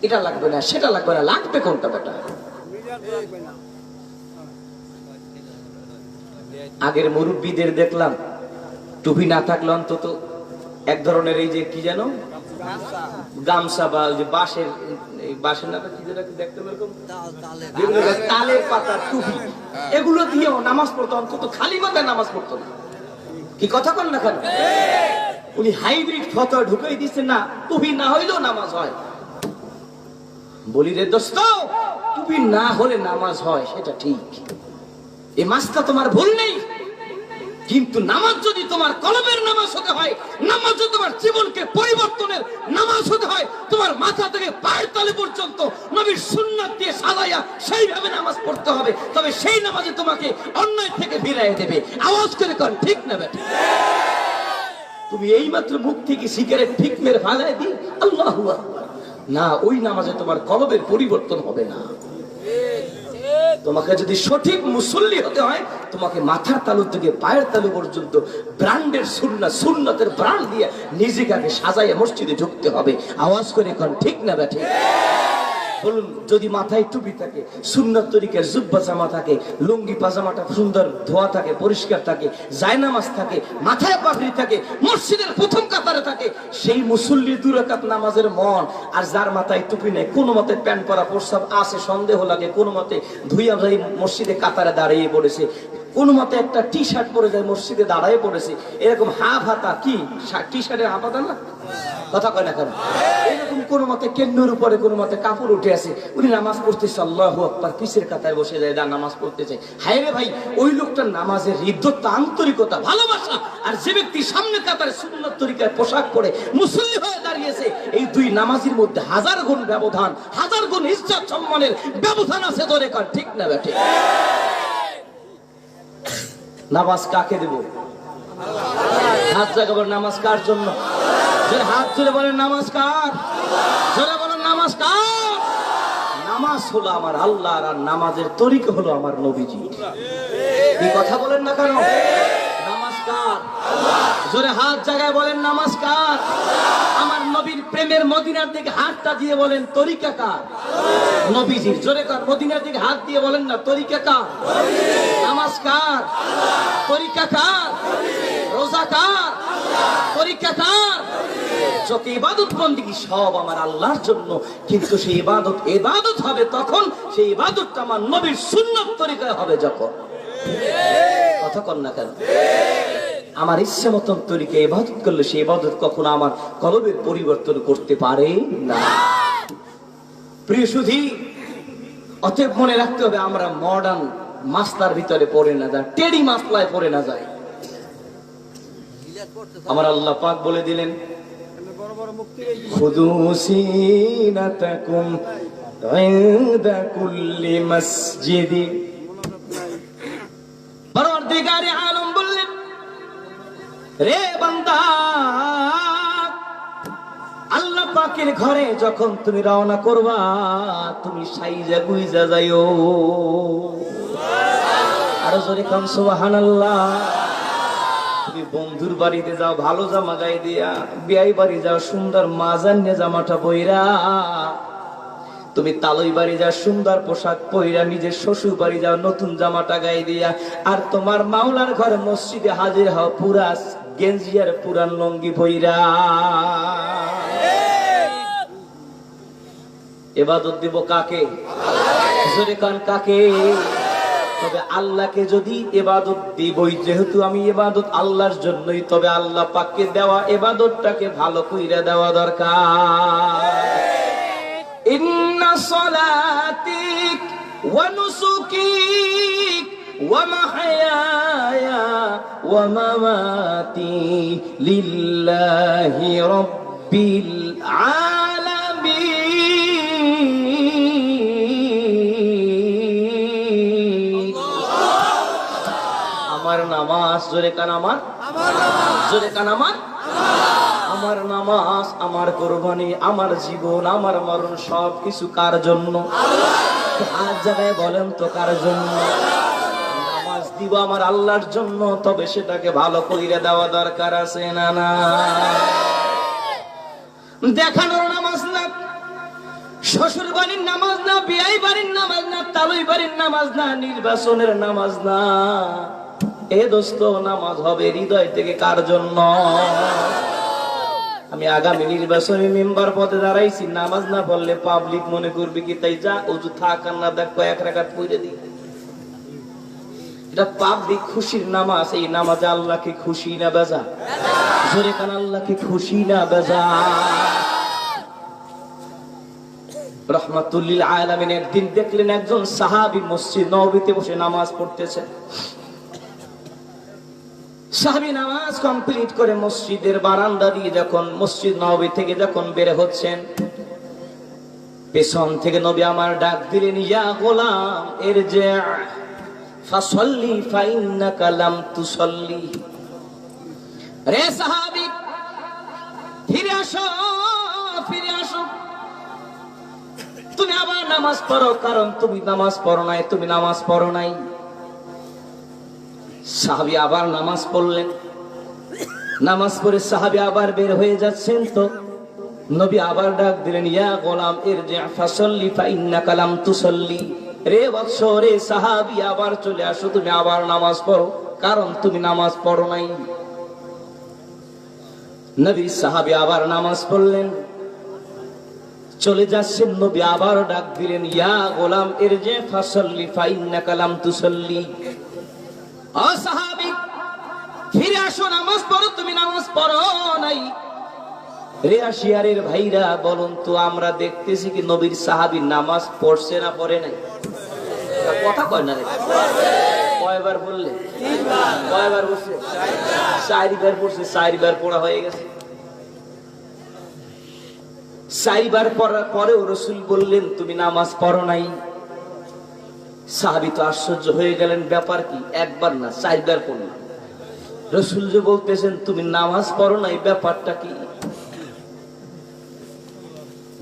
এটা লাগবে না সেটা লাগবে না, লাগবে কোনটা বেটা? আগের মুরব্বীদের দেখলাম টুপি না থাকলে অন্তত এক ধরনের এই যে কি যেন গামছা বা যে বাঁশের না কি যেটা দেখতে এরকম তালের পাতার টুপি, এগুলো দিয়েও নামাজ পড়তো, অন্তত খালি মাথায় নামাজ পড়তো না। কি কথা কন না কেন? উনি হাইব্রিড ফতোয়া ঢুকাই দিচ্ছে, না টুপি না হইলেও নামাজ হয়। বলি রে দোস্ত, টুপি না হলে নামাজ হয় সেটা ঠিক, এই মাসটা তোমার ভুল নেই, কিন্তু নামাজ যদি তোমার কলবের নামাজ হতে হয়, নামাজ যদি তোমার জীবনকে পরিবর্তনের নামাজ হতে হয়, তোমার মাথা থেকে পায়ের তলে পর্যন্ত নবীর সুন্নাত দিয়ে সাজাইয়া সেইভাবে নামাজ পড়তে হবে, তবে সেই নামাজে তোমাকে অন্যায় থেকে ফিরাই দেবে। আওয়াজ করে কর ঠিক না বেটা? তুমি এই মাত্র মুখ থেকে সিগারেট ঠিক মেরে ফালাই দি আল্লাহু আকবার, না ওই নামাজে তোমার কলবের পরিবর্তন হবে না। তোমাকে যদি সঠিক মুসল্লি হতে হয়, তোমাকে মাথার তালু থেকে পায়ের তালু পর্যন্ত ব্র্যান্ডের সুন্নাতের ব্র্যান্ড দিয়ে নিজেকে আগে সাজাইয়া মসজিদে ঢুকতে হবে। আওয়াজ করে এখন ঠিক না বেঠে? বলুন, যদি মাথায় টুপি থাকে, সুন্নাত তরিকার জুব্বা জামা থাকে, লুঙ্গি পাজামাটা সুন্দর ধোয়া থাকে, পরিষ্কার থাকে, জায়নামাজ থাকে, মাথায় পাগড়ি থাকে, মসজিদের প্রথম কাতারে থাকে, সেই মুসল্লি 2 রাকাত নামাজের মন। আর যার মাথায় টুপি নেই, কোনো মতে প্যান্ট পরা প্রস্রাব আছে সন্দেহ লাগে, কোনো মতে ধুইয়া যাই মসজিদে কাতারে দাঁড়িয়ে পড়েছে, কোন মতে একটা টি শার্ট পরে যায় মসজিদে দাঁড়ায় পড়েছে, এরকম হাফ হাতা কি টি শার্টের হাফ হাতা না, কথা কয় না কেন? এরকম কোন মতে কেন্দ্রের উপরে কোন মতে কাপড় উঠে আছে, উনি নামাজ পড়তেছে, আল্লাহু আকবার, পিছের কাতায় বসে যায়, নামাজ পড়তেছে। হায় রে ভাই, ওই লোকটার নামাজের হৃদ্যতা, আন্তরিকতা, ভালোবাসা, আর যে ব্যক্তি সামনে কাতারে সুন্নাত তরিকার পোশাক পরে মুসল্লি হয়ে দাঁড়িয়েছে, এই দুই নামাজের মধ্যে 1000 গুণ ব্যবধান, 1000 গুণ ইজ্জত সম্মানের ব্যবধান আছে। ধরে কর ঠিক না বেঠে? নামাজ কাকে দেব? হাত জাগাবার নামাজ কার জন্য? হাত তুলে বলেন নামাজ কার? জোরে বলেন নামাজ কার? নামাজ হলো আমার আল্লাহর, আর নামাজের তরিকা হলো আমার নবীজি। এই কথা বলেন না কেন? নামাজ কার? জোরে হাত জাগায় বলেন নামাজ কার? আমার নবীর প্রেমের মদিনার দিকে হাতটা দিয়ে বলেন তরিকা কার? নবীজির। জোরে কার? মদিনার দিকে হাত দিয়ে বলেন না তরিকা কার? নামাজ কার? তরিকা কার? রোজা কার? তরিকা কার? যত ইবাদত বন্দেগী সব আমার আল্লাহর জন্য, কিন্তু সেই ইবাদত হবে তখন, সেই ইবাদতটা আমার নবীর সুন্নাত তরিকায় হবে যখন। কথা কন না কেন? আমার ইচ্ছে মতন তরিকা ইবাদত করলে সেই ইবাদত কখনো আমার কলবের পরিবর্তন করতে পারে না। প্রিয় সুধী, অতএব মনে রাখতে হবে, আমরা মডার্ন মাসলার ভিতরে পড়ে না যায়, টেডি মাসলায় পড়ে না যায়। আমার আল্লাহ পাক বলে দিলেন, খুদু সিনাতাকুম ইনদা কুল্লি মসজিদি। পরওয়ারদিগারে আলম বললেন, রে বান্দা, আল্লাহ পাকের ঘরে যখন তুমি রওনা করবা, তুমি সাইজা গুইজা যাইও। আরো জোরে কাম সুবহানাল্লাহ। তুমি বন্ধুর বাড়িতে যাও ভালো জামা গায়ে দিয়া, বিয়াই বাড়ি যাও সুন্দর মাজান্নে জামাটা পইরা, তুমি তালই বাড়ি যাও সুন্দর পোশাক পইরা, নিজের শ্বশুর বাড়ি যাও নতুন জামাটা গায়ে দিয়া, আর তোমার মাওলার ঘরে মসজিদে হাজির হও পুরা গেঞ্জি আর পুরান লঙ্গি পইরা। ইবাদত দিব কাকে? জোরে কান কাকে? তবে আল্লাহকে যদি ইবাদত দিবই, যেহেতু আমি ইবাদত আল্লাহর জন্যই, তবে আল্লাহ পাককে দেওয়া ইবাদতটাকে ভালো কইরা দেওয়া দরকার। ইন্না সালাতিক ওয়া নুসুকিক ওয়া মাহইয়ায়া ওয়া মামাতি লিল্লাহি রাব্বিল আলামিন। আমার নামাজ, জোরে কান আমার, জোরে কান আমার নামাজ, আমার কোরবানি, আমার জীবন, আমার মরণ সব কিছু কার জন্য? আজ জায়গায় বলেন তো কার জন্য? নামাজ দিব আমার আল্লাহর জন্য, তবে সেটাকে ভালো কইরা দেওয়া দরকার আছে না? না, দেখানোর নামাজ না, শ্বশুর বাড়ির নামাজ না, বিয়াই বাড়ির নামাজ না, তালুই বাড়ির নামাজ না, নির্বাচনের নামাজ না। এ দোস্ত, নামাজ হবে হৃদয় থেকে কার জন্য? আমি আগামী নির্বাচনী মেম্বার পদে দাঁড়াইছি, নামাজ না পড়লে পাবলিক মনে করবে কি তাই যা ওযু থাক আর না দেখ কয়েক রাকাত পড়ে দিই। এটা পাবলিক খুশির নামাজ। এই নামাজে আল্লাহকে খুশি না বেজা? জোরে কান, আল্লাহকে খুশি না বেজা? রাহমাতুল লিল আলামিন একদিন দেখলেন একজন সাহাবী মসজিদ নববীতে বসে নামাজ পড়তেছে। সাহাবী নামাজ কমপ্লিট করে মসজিদের বারান্দা দিয়ে যখন মসজিদ নববী থেকে যখন বের হচ্ছেন, পেছন থেকে নবী আমার ডাক দিলেন, ইয়া গোলাম ইরজি ফাসাল্লি ফাইন্নাকা লাম তুসাল্লি। রে সাহাবী, ফিরে আসো, ফিরে আসো, তুমি আবার নামাজ পড়ো, কারণ তুমি নামাজ পড়ো নাই, তুমি নামাজ পড়ো নাই। সাহাবী আবার নামাজ পড়লেন। নামাজ পড়ে সাহাবী আবার বের হয়ে যাচ্ছেন, তো নবী আবার ডাক দিলেন, ইয়া গোলাম ইরজি ফাসাল্লি ফাইন্নাকা লাম তুসাল্লি। রে বৎস, রে সাহাবী, আবার চলে আসো, তুমি আবার নামাজ পড়ো, কারণ তুমি নামাজ পড়ো নাই। নবী সাহাবী আবার নামাজ পড়লেন, চলে যাচ্ছেন, নবী আবার ডাক দিলেন, ইয়া গোলাম ইরজি ফাসাল্লি ফাইন্নাকা লাম তুসাল্লি। ও সাহাবী, ফিরে আসো, নামাজ পড়ো, তুমি নামাজ পড়ো নাই। রে আশিয়ারের ভাইরা, বলুন তো, আমরা দেখতেছি কি নবীর সাহাবী নামাজ পড়ছে না পড়ে নাই? কথা কয় না রে। কয়বার বললে? কয়বার পড়ছে? চারবার পড়ছে। চারবার পড়া হয়ে গেছে। চারবার পড়ার পরেও রাসূল বললেন, তুমি নামাজ পড়ো নাই। সাহাবী তো আশ্চর্য হয়ে গেলেন, ব্যাপার কি? একবার না, চারবার পড়লাম। রাসূল যে বলতেছেন তুমি নামাজ পড়ো নাই, ব্যাপারটা কি?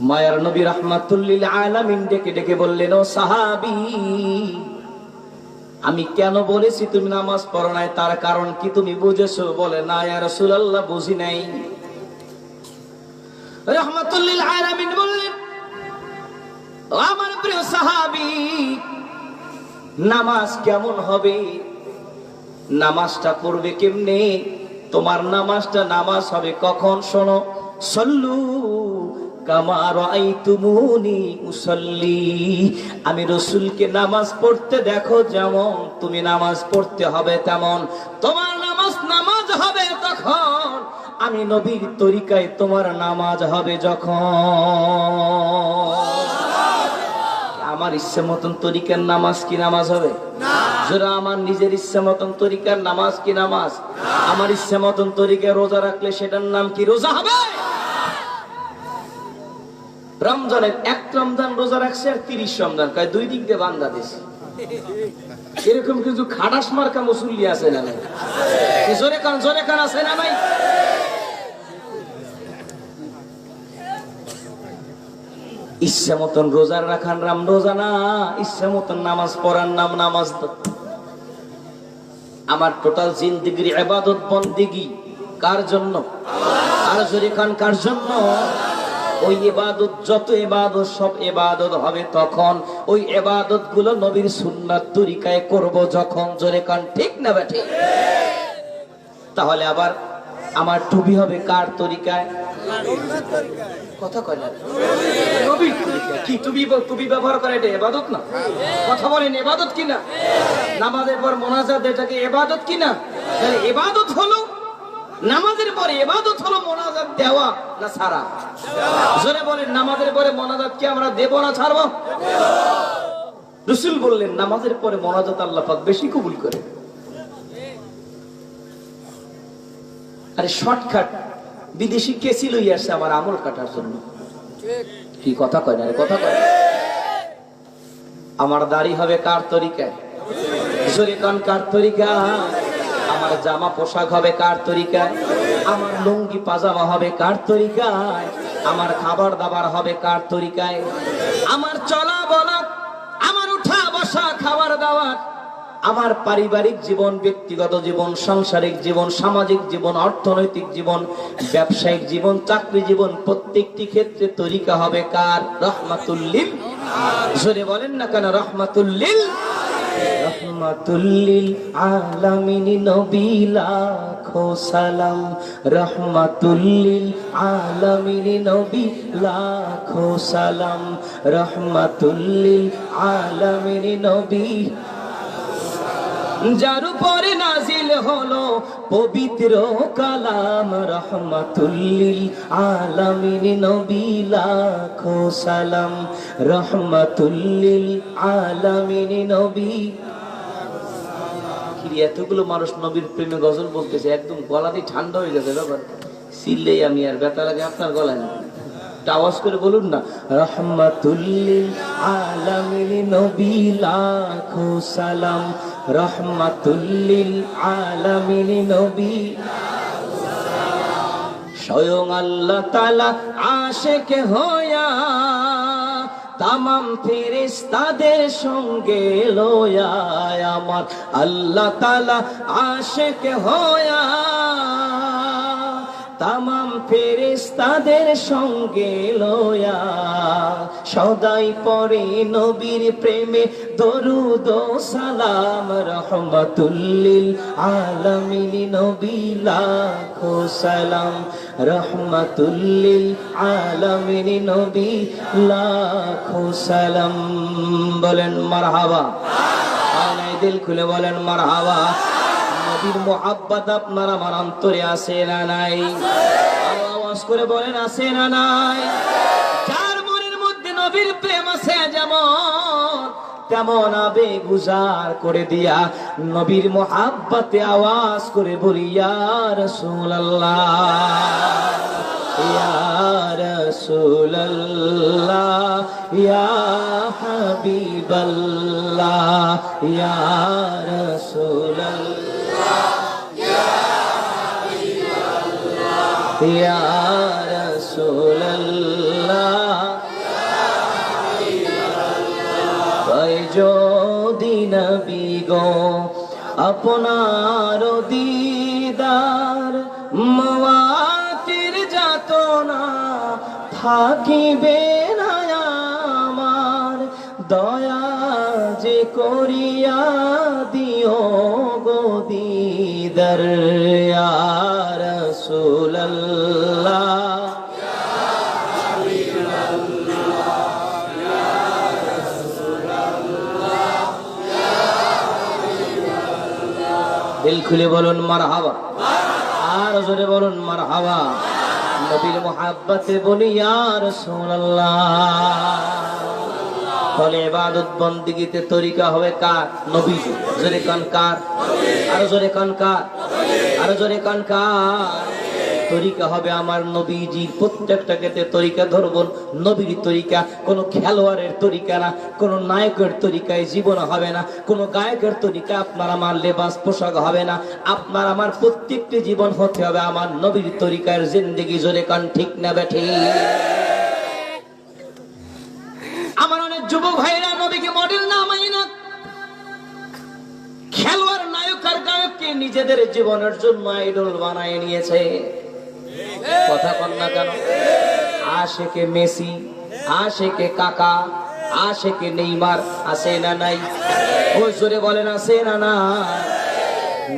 মায়ার নবী রাহমাতুল লিল আলামিন ডেকে ডেকে বললেন, ও সাহাবী, আমি কেন বলেছি তুমি নামাজ পড়ো নাই, তার কারণ কি তুমি বুঝেছো? বলে, না ইয়া রাসূলুল্লাহ, বুঝি নাই। রাহমাতুল লিল আলামিন বললেন, ও আমার প্রিয় সাহাবী, নামাজ কেমন হবে? নামাজটা পড়বে কেমনে? তোমার নামাজটা নামাজ হবে কখন? শোনো, সল্লু কামা রাআইতুমুনি উসাল্লি। আমি রাসূলকে নামাজ পড়তে দেখো যেমন তুমি নামাজ পড়তে হবে তেমন। তোমার নামাজ নামাজ হবে তখন, আমি নবীর তরিকায় তোমার নামাজ হবে যখন। আমার ইচ্ছে মতন তরিকার নামাজ কি নামাজ হবে? যারা আমার নিজের ইচ্ছে মতন তরিকার নামাজ কি নামাজ? আমার ইচ্ছে মতন তরিকায় রোজা রাখলে সেটার নাম কি রোজা হবে? রমজানের এক রমজান রোজা রাখছে আর 30 রমজান কয় দুই দিক দিয়ে বান্দা দিছে। এরকম কিছু খাটাস মার্কা মুসল্লি আছে না নাই? জোরে কান আছে না নাই? ইচ্ছা মতন রোজা রাখার নাম রোজা না, ইচ্ছা মতন নামাজ পড়ার নাম নামাজ। আমার টোটাল জিন্দেগির ইবাদত বন্দেগী কার জন্য? আর জোরে কান, কার জন্য? ওই ইবাদত, যত ইবাদত সব ইবাদত হবে তখন, ওই ইবাদত গুলো নবীর সুন্নাত তরিকায় করব যখন। জোরে কান, ঠিক না বেঠি? তাহলে আবার আমার টুপি হবে কার তরিকায়? কথা কয় না নবীর তরিকা কি টুপি ব্যবহার করে এটা ইবাদত না কথা বলেন ইবাদত কি না নামাজের পর মোনাজাত এটাকে ইবাদত কি না তাহলে ইবাদত হলো নামাজের পরে ইবাদত হলো মোনাজাত দেওয়া না ছাড়া জোরে বলেন নামাজের পরে মোনাজাত কি আমরা দেব না ছাড়বো রাসূল বললেন নামাজের পরে মোনাজাত আল্লাহ পাক বেশি কবুল করে আরে শর্টকাট বিদেশি কেসি লই আসছে আমার আমল কাটার জন্য কি কথা কয় না রে কথা কয় আমার দাড়ি হবে কার তরিকায় জোরে কোন কার তরিকা আমার জামা পোশাক হবে কার তরিকায় আমার লুঙ্গি পাজামা হবে কার তরিকায় আমার খাবার দাবার হবে কার তরিকায় আমার চলা বলা আমার উঠা বসা খাবার দাবার আমার পারিবারিক জীবন ব্যক্তিগত জীবন সাংসারিক জীবন সামাজিক জীবন অর্থনৈতিক জীবন ব্যবসায়িক জীবন চাকরি জীবন প্রত্যেকটি ক্ষেত্রে তরিকা হবে কার রহমাতুল লিল জোরে বলেন না কেন রহমাতুল লিল রহমাতুল লিল আলামিন নবী লাখো সালাম রহমাতুল লিল আলামিন নবী লাখো সালাম রহমাতুল লিল আলামিন নবী যার উপরে নাজিল হলো পবিত্র কালাম রহমাতুল লিল আলামিন নবী লাখো সালাম রহমাতুল লিল আলামিন নবী কি এতগুলো মানুষ নবীর প্রেমে গজল বলতেছে একদম গলাতে ঠান্ডা হয়ে যাবে ব্যাপার সিললেই আমি আর ব্যথা লাগে আপনার গলায় না আওয়াজ করে বলুন না রহমাতুল লিল আলামিন নবী লাখো সালাম রহমাতুল লিল আলামিন নবী স্বয়ং আল্লাহ তাআলা আশিক হইয়া তামাম ফেরেশতাদের সঙ্গে লয়া আমার আল্লাহ তাআলা আশিক হইয়া তামাম ফেরেশতাদের সঙ্গে লয়া সদাই পড়ে নবীর প্রেমে দরুদ ও সালাম রহমাতুল লিল আলামিন নবী লাখো সালাম রহমাতুল লিল আলামিন নবী লাখো সালাম বলেন মারহাবা আনাই দিল খুলে বলেন মারহাবা নবীর মোহাব্বত আপনার আমার অন্তরে আছে না নাই আওয়াজ করে বলেন আছে না নাই যার মনের মধ্যে নবীর প্রেম আছে যেমন তেমন আবেগ উজাড় করে দিয়া নবীর মোহাব্বতে আওয়াজ করে বলি ইয়া রাসূলুল্লাহ ইয়া রাসূলুল্লাহ ইয়া হাবিবাল্লাহ ইয়া রাসূলুল্লাহ ইয়া রাসূলুল্লাহ তাই যদি নবী গো আপনার দিদার মাওয়াতির যাতনা থাকিবে না আমার দয়া যে করিয়া দিও গো দিদার ইয়া রাসূলুল্লাহ দিল খুলে বলুন মারহাবা আর জোরে বলুন মারহাবা নবীর মোহাব্বতে বলি ইয়া রাসূলুল্লাহ ফলে ইবাদত বন্দেগীতে তরিকা হবে কার নবী জোরে কান কার আর জোরে কান কার আর জোরে কান কার তরিকা হবে আমার নবীজির প্রত্যেকটা ক্ষেত্রে তরিকা ধরব নবীর তরিকা কোন খেলোয়াড়ের তরিকা না কোন নায়কের তরিকায় জীবন হবে না কোন গায়কের তরিকা আপনার আমার লেবাস পোশাক হবে না আপনার আমার প্রত্যেকটি জীবন হতে হবে আমার নবীর তরিকার জিন্দেগি জোরে কান ঠিক না বেঠি আমার অনেক যুবক ভাইরা নবীকে মডেল না মানি না খেলোয়াড় নায়ক আর গায়ককে নিজেদের জীবনের জন্য আইডল বানায় নিয়েছে কথা কন না কেন আশেকে মেসি আশেকে কাকা আশেকে নেইমার আছে না নাই ওই জোরে বলেন আছে না না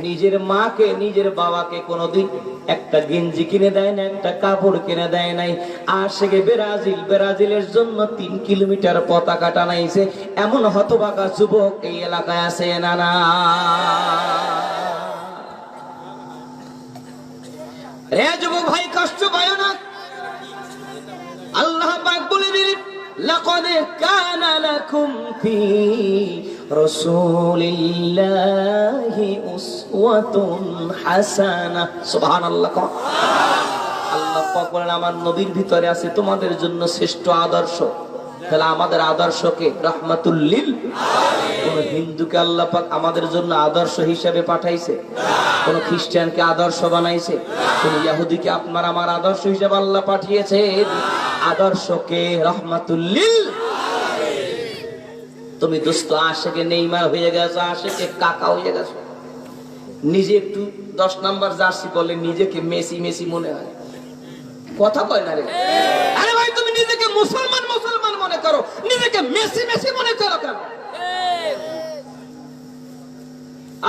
নিজের মাকে নিজের বাবাকে কোনোদিন একটা গেঞ্জি কিনে দেয় না, একটা কাপড় কিনে দেয় নাই। আশেকে ব্রাজিলের জন্য 3 কিলোমিটার পতাকা টানাইছে, এমন হতভাগা যুবক এই এলাকায় আছে না? না রে যুবক ভাই, কষ্ট পায় না। আল্লাহ পাক বলে দিলেন, লাকাদ কানা লাকুম ফি রাসূলিল্লাহি উসওয়াতুন হাসানাহ। সুবহানাল্লাহ। আল্লাহ পাক বলেন, আমার নবীর ভিতরে আছে তোমাদের জন্য শ্রেষ্ঠ আদর্শ। তাহলে আমাদের আদর্শকে রাহমাতুল লিল আলামিন। কোন হিন্দুকে আল্লাহ পাক আমাদের জন্য আদর্শ হিসেবে পাঠাইছে? কোন খ্রিস্টানকে আদর্শ বানাইছে? কোন ইহুদিকে আপনার আমার আদর্শ হিসেবে আল্লাহ পাঠিয়েছে? আদর্শকে রাহমাতুল লিল আলামিন। তুমি দোস্ত আশেকে নেইমার হয়ে গেছো, আশেকে কাকা হয়ে গেছো। নিজে একটু 10 নাম্বার জার্সি পরলে নিজেকে মেসি মেসি মনে হয়। কথা কয় না রে? আরে ভাই, তুমি নিজেকে মুসলমান মুসলমান মনে করো, নিজেকে মেসি মেসি মনে করো কেন?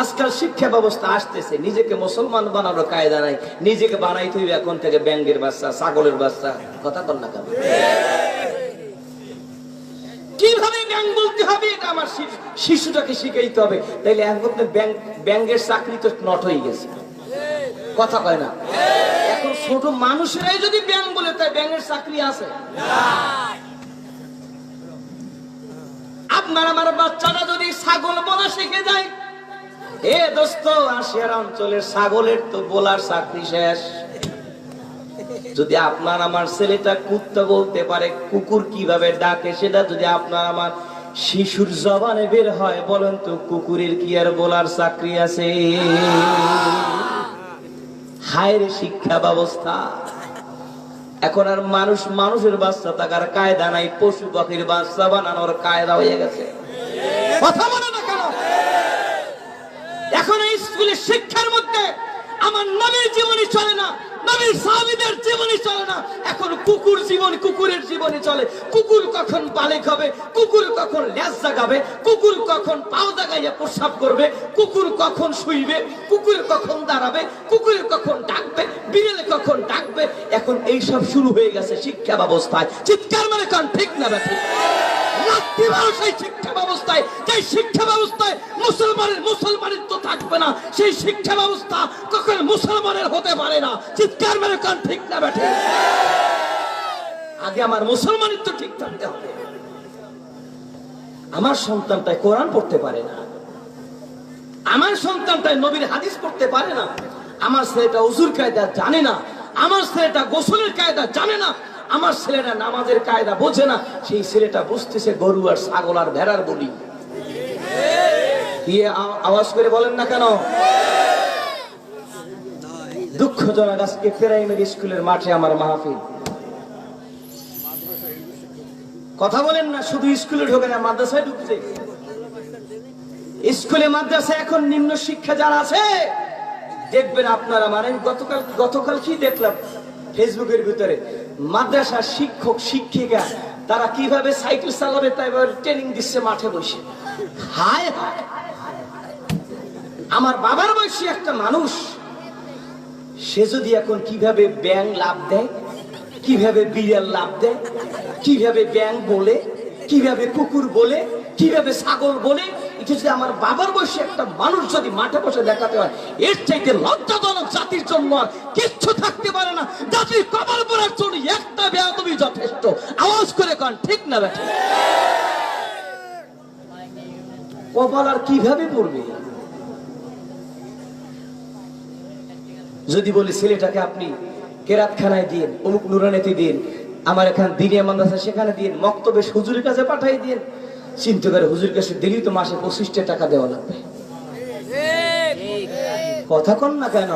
আজকাল শিক্ষা ব্যবস্থা আসতেছে, নিজেকে মুসলমান বানানোর কায়দা নাই, নিজেকে বানাইতে হইবে এখন থেকে ব্যাঙের বাচ্চা, ছাগলের বাচ্চা। কথা কর না কেন? কিভাবে ব্যাঙ বলতে হবে এটা আমার শিশুটাকে শিখাইতে হবে। তাইলে এখন ব্যাঙের চাকরি তো নট হয়ে গেছে। কথা কয় না? এখন ছোট মানুষেরাই যদি ব্যাঙ বলে, তাই ব্যাঙের চাকরি আছে? আপনার আমার বাচ্চাটা যদি ছাগল বলা শিখে যায়, এ দোস্ত, আশিয়ার অঞ্চলের ছাগলের তো বলার চাকরি শেষ। যদি আপনার আমার ছেলেটা কুত্তা বলতে পারে, কুকুর কিভাবে ডাকে সেটা যদি আপনার আমার শিশুর জবানে বের হয়, বলেন তো কুকুরের কি আর বলার চাকরি আছে? হায় রে শিক্ষা ব্যবস্থা! এখন আর মানুষের বাচ্চা থাকার কায়দা নাই, পশু পাখির বাচ্চা বানানোর কায়দা হয়ে গেছে। কথা বলে না কেন? এখন এই স্কুলের শিক্ষার মধ্যে আমার নবীর জীবনী চলে না, নবীর সাহাবীদের জীবনী চলে না। এখন কুকুরের জীবনী চলে। কুকুর কখন বালেক হবে, কুকুর কখন ল্যাজ জাগাবে, কুকুর কখন পাও দাগাইয়া প্রস্রাব করবে, কুকুর কখন শুইবে, কুকুর কখন দাঁড়াবে, কুকুর কখন ডাকবে, বিড়ালে কখন ডাকবে। এখন এই সব শুরু হয়ে গেছে শিক্ষা ব্যবস্থায়। চিৎকার মানে কান ঠিক না ঠিক? সেই শিক্ষা ব্যবস্থায়, যে শিক্ষা ব্যবস্থায় মুসলমানের তো থাকবে না, সেই শিক্ষা ব্যবস্থা কখন মুসলমানের হতে পারে না। চিৎকার মেরে কান ঠিক না বেঠে? আগে আমার মুসলমানের তো ঠিক থাকতে হবে। আমার সন্তানটাই কোরআন পড়তে পারে না, আমার সন্তানটাই নবীর হাদিস পড়তে পারে না, আমার ছেলেটা ওযুর কায়দা জানে না, আমার ছেলেটা গোসলের কায়দা জানে না, আমার ছেলেটা নামাজের কায়দা বোঝে না, সেই ছেলেটা বুঝতেছে গরু আর ছাগল আর ভেড়ার বলি। আওয়াজ করে বলেন না কেন? দুঃখজনক, আজকে প্রাইমারি স্কুলের মাঠে আমার মাহফিল। কথা বলেন না, শুধু স্কুলে ঢোকে না, মাদ্রাসায় ঢুকছে। স্কুলে মাদ্রাসায় এখন নিম্ন শিক্ষা যারা আছে, দেখবেন আপনারা, মানে গতকাল কি দেখলাম ফেসবুকের ভিতরে, মাদ্রাসার শিক্ষক শিক্ষিকা তারা কিভাবে সাইকেল চালাবে তাই ট্রেনিং দিচ্ছে মাঠে বসে। হায় হায়, আমার বাবার বয়সী একটা মানুষ, সে যদি এখন কিভাবে ব্যাঙ লাভ দেয়, কিভাবে বিড়াল লাভ দেয়, কিভাবে ব্যাঙ বলে, কিভাবে কুকুর বলে, কিভাবে ছাগল বলে, এটা যদি আমার বাবার বয়সী একটা মানুষ যদি মাঠে বসে দেখাতে হয়, এর চাইতে লজ্জাজনক জাতির জন্য আর কিচ্ছু থাকতে পারে না। জাতির কবর পড়ার জন্য একটা বেয়াদবি যথেষ্ট। আওয়াজ করে কন ঠিক না বেঠে? কপাল আর কিভাবে পড়বে? যদি বলি ছেলেটাকে আপনি কেরাতখানায় দিন, অমুক নুরানিতে দিন, আমার এখানে দিনিয়া মাদ্রাসা সেখানে দিন, মক্তবে হুজুরের কাছে পাঠাই দিন, চিন্তা করে হুজুর কাছে দিলেই তো মাসে 25 টাকা দেওয়া লাগবে। কথা কন না কেন?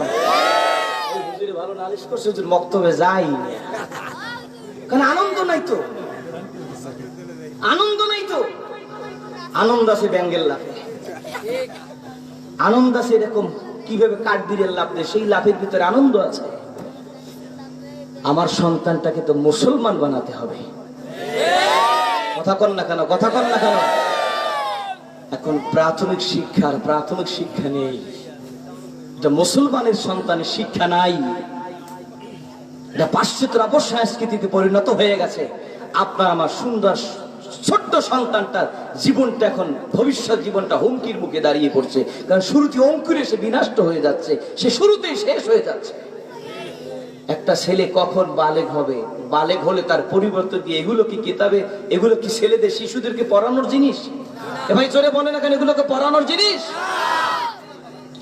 হুজুরে ভালো নালিশ করছে, হুজুর মক্তবে যাই, কারণ আনন্দ নাই তো, আনন্দ নাই তো। আনন্দ আছে ব্যাঙ্গের লাভে, আনন্দ আছে এরকম কিভাবে কাঠবিড়ের লাভ দেয়, সেই লাভের ভিতরে আনন্দ আছে। আমার সন্তানটাকে তো মুসলমান বানাতে হবে। কথা কন না কেন? কথা কন না কেন? এখন প্রাথমিক শিক্ষা নেই। এটা মুসলমানের সন্তানের শিক্ষা নাই, এটা পাশ্চাত্যের অপসংস্কৃতিতে পরিণত হয়ে গেছে। আপনার আমার সুন্দর ছোট্ট সন্তানটার জীবনটা এখন, ভবিষ্যৎ জীবনটা হুমকির মুখে দাঁড়িয়ে পড়ছে। কারণ শুরুতে অঙ্কুরে সে বিনষ্ট হয়ে যাচ্ছে, সে শুরুতেই শেষ হয়ে যাচ্ছে। একটা ছেলে কখন বালেগ হবে, বালেগ হলে তার পরিবর্তন দিয়ে এগুলো কি কিতাবে, এগুলো কি ছেলেদের শিশুদেরকে পড়ানোর জিনিস? ভাই জোরে বলে না কেন, এগুলোকে পড়ানোর জিনিস?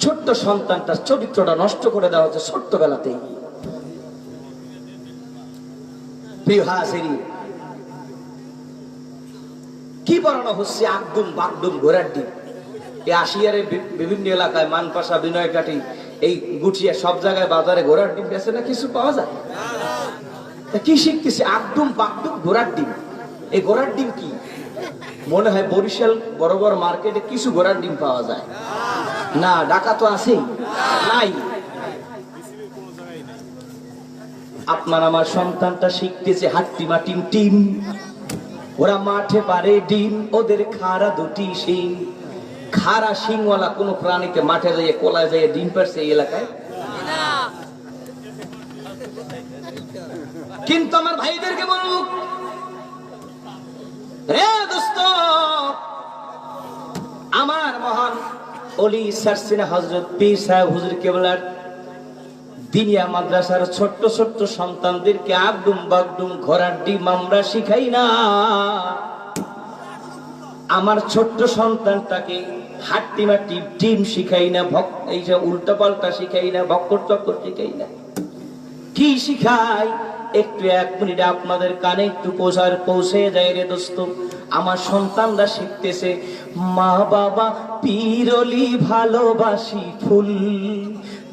ছোট্ট সন্তানটার চরিত্রটা নষ্ট করে দেওয়া হচ্ছে ছোট্টবেলাতেই। প্রিয় হাজিরি, কি পড়ানো হচ্ছে? আকডুম বাগডুম ঘোড়ার ডিম। এই আশিয়ারের বিভিন্ন এলাকায় মানপাশা, বিনয়কাটি, এই গুটিয়া সব জায়গায় বাজারে ঘোড়ার ডিম বেছে না কিছু পাওয়া যায়। কি শিখতেছে? আকডুম বাগডুম ঘোড়ার ডিম। এই ঘোড়ার ডিম কি? মনে হয় বরিশাল বড় বড় মার্কেটে কিছু ঘোড়ার ডিম পাওয়া যায় না, ঢাকা তো আছেই নাই। আপনার আমার সন্তানটা শিখতেছে হাট্টিমা টিম টিম, ওরা মাঠে পারে ডিম, ওদের খাড়া দুটি শিং। খাড়া শিংওয়ালা কোন প্রাণীকে মাঠে যাইয়ে কোলায় যাইয়ে ডিম পারছে এই এলাকায়? কিন্তু আমার ভাইদেরকে বলবো, রে দোস্ত, আমার মহান ওলি সারসিনা হযরত পীর সাহেব হুজুর কেবলার দিনিয়া মাদ্রাসার ছোট্ট ছোট্ট সন্তানদেরকে আগডুম বাগডুম ঘোড়ার ডিম আমরা শিখাই না। আমার ছোট্ট সন্তানটাকে হাট্টিমা টিম টিম শিখাই না, এই যে উল্টা পাল্টা শিখাই না, ভক্কর চক্কর শিখাই না। কি শিখাই? একটু এক মিনিটে আপনাদের কানে একটু পৌঁছে যায় রে দোস্ত। আমার সন্তানরা শিখতেছে, মা বাবা পীরলি ভালোবাসি ফুল,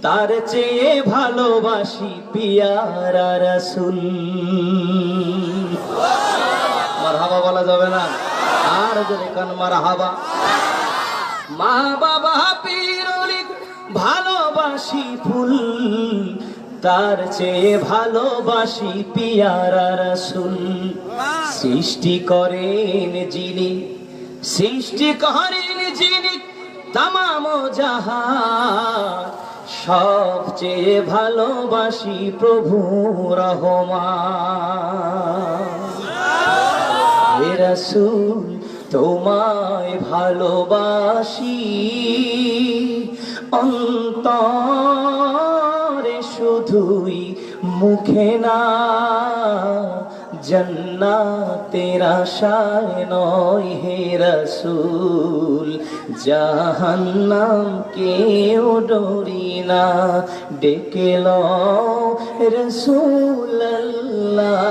তার চেয়ে ভালোবাসি পিয়ারা রাসূল। মারহাবা বলা যাবে না? আর জোরে কান মারহাবা। মা বাবা পীরলি ভালোবাসি ফুল, তার চেয়ে ভালোবাসি পিয়ারা রাসূল। সৃষ্টি করেন যিনি, সৃষ্টি করেন যিনি তামাম জাহান, সবচেয়ে ভালোবাসি প্রভু রহমান। হে রাসূল তোমায় ভালোবাসি, অন্তরে শুধুই মুখে না, জান্নাতের আশায় নয় হে রাসূল, জাহান্নাম কেউ ডরি না, ডেকে লও রাসূলুল্লাহ,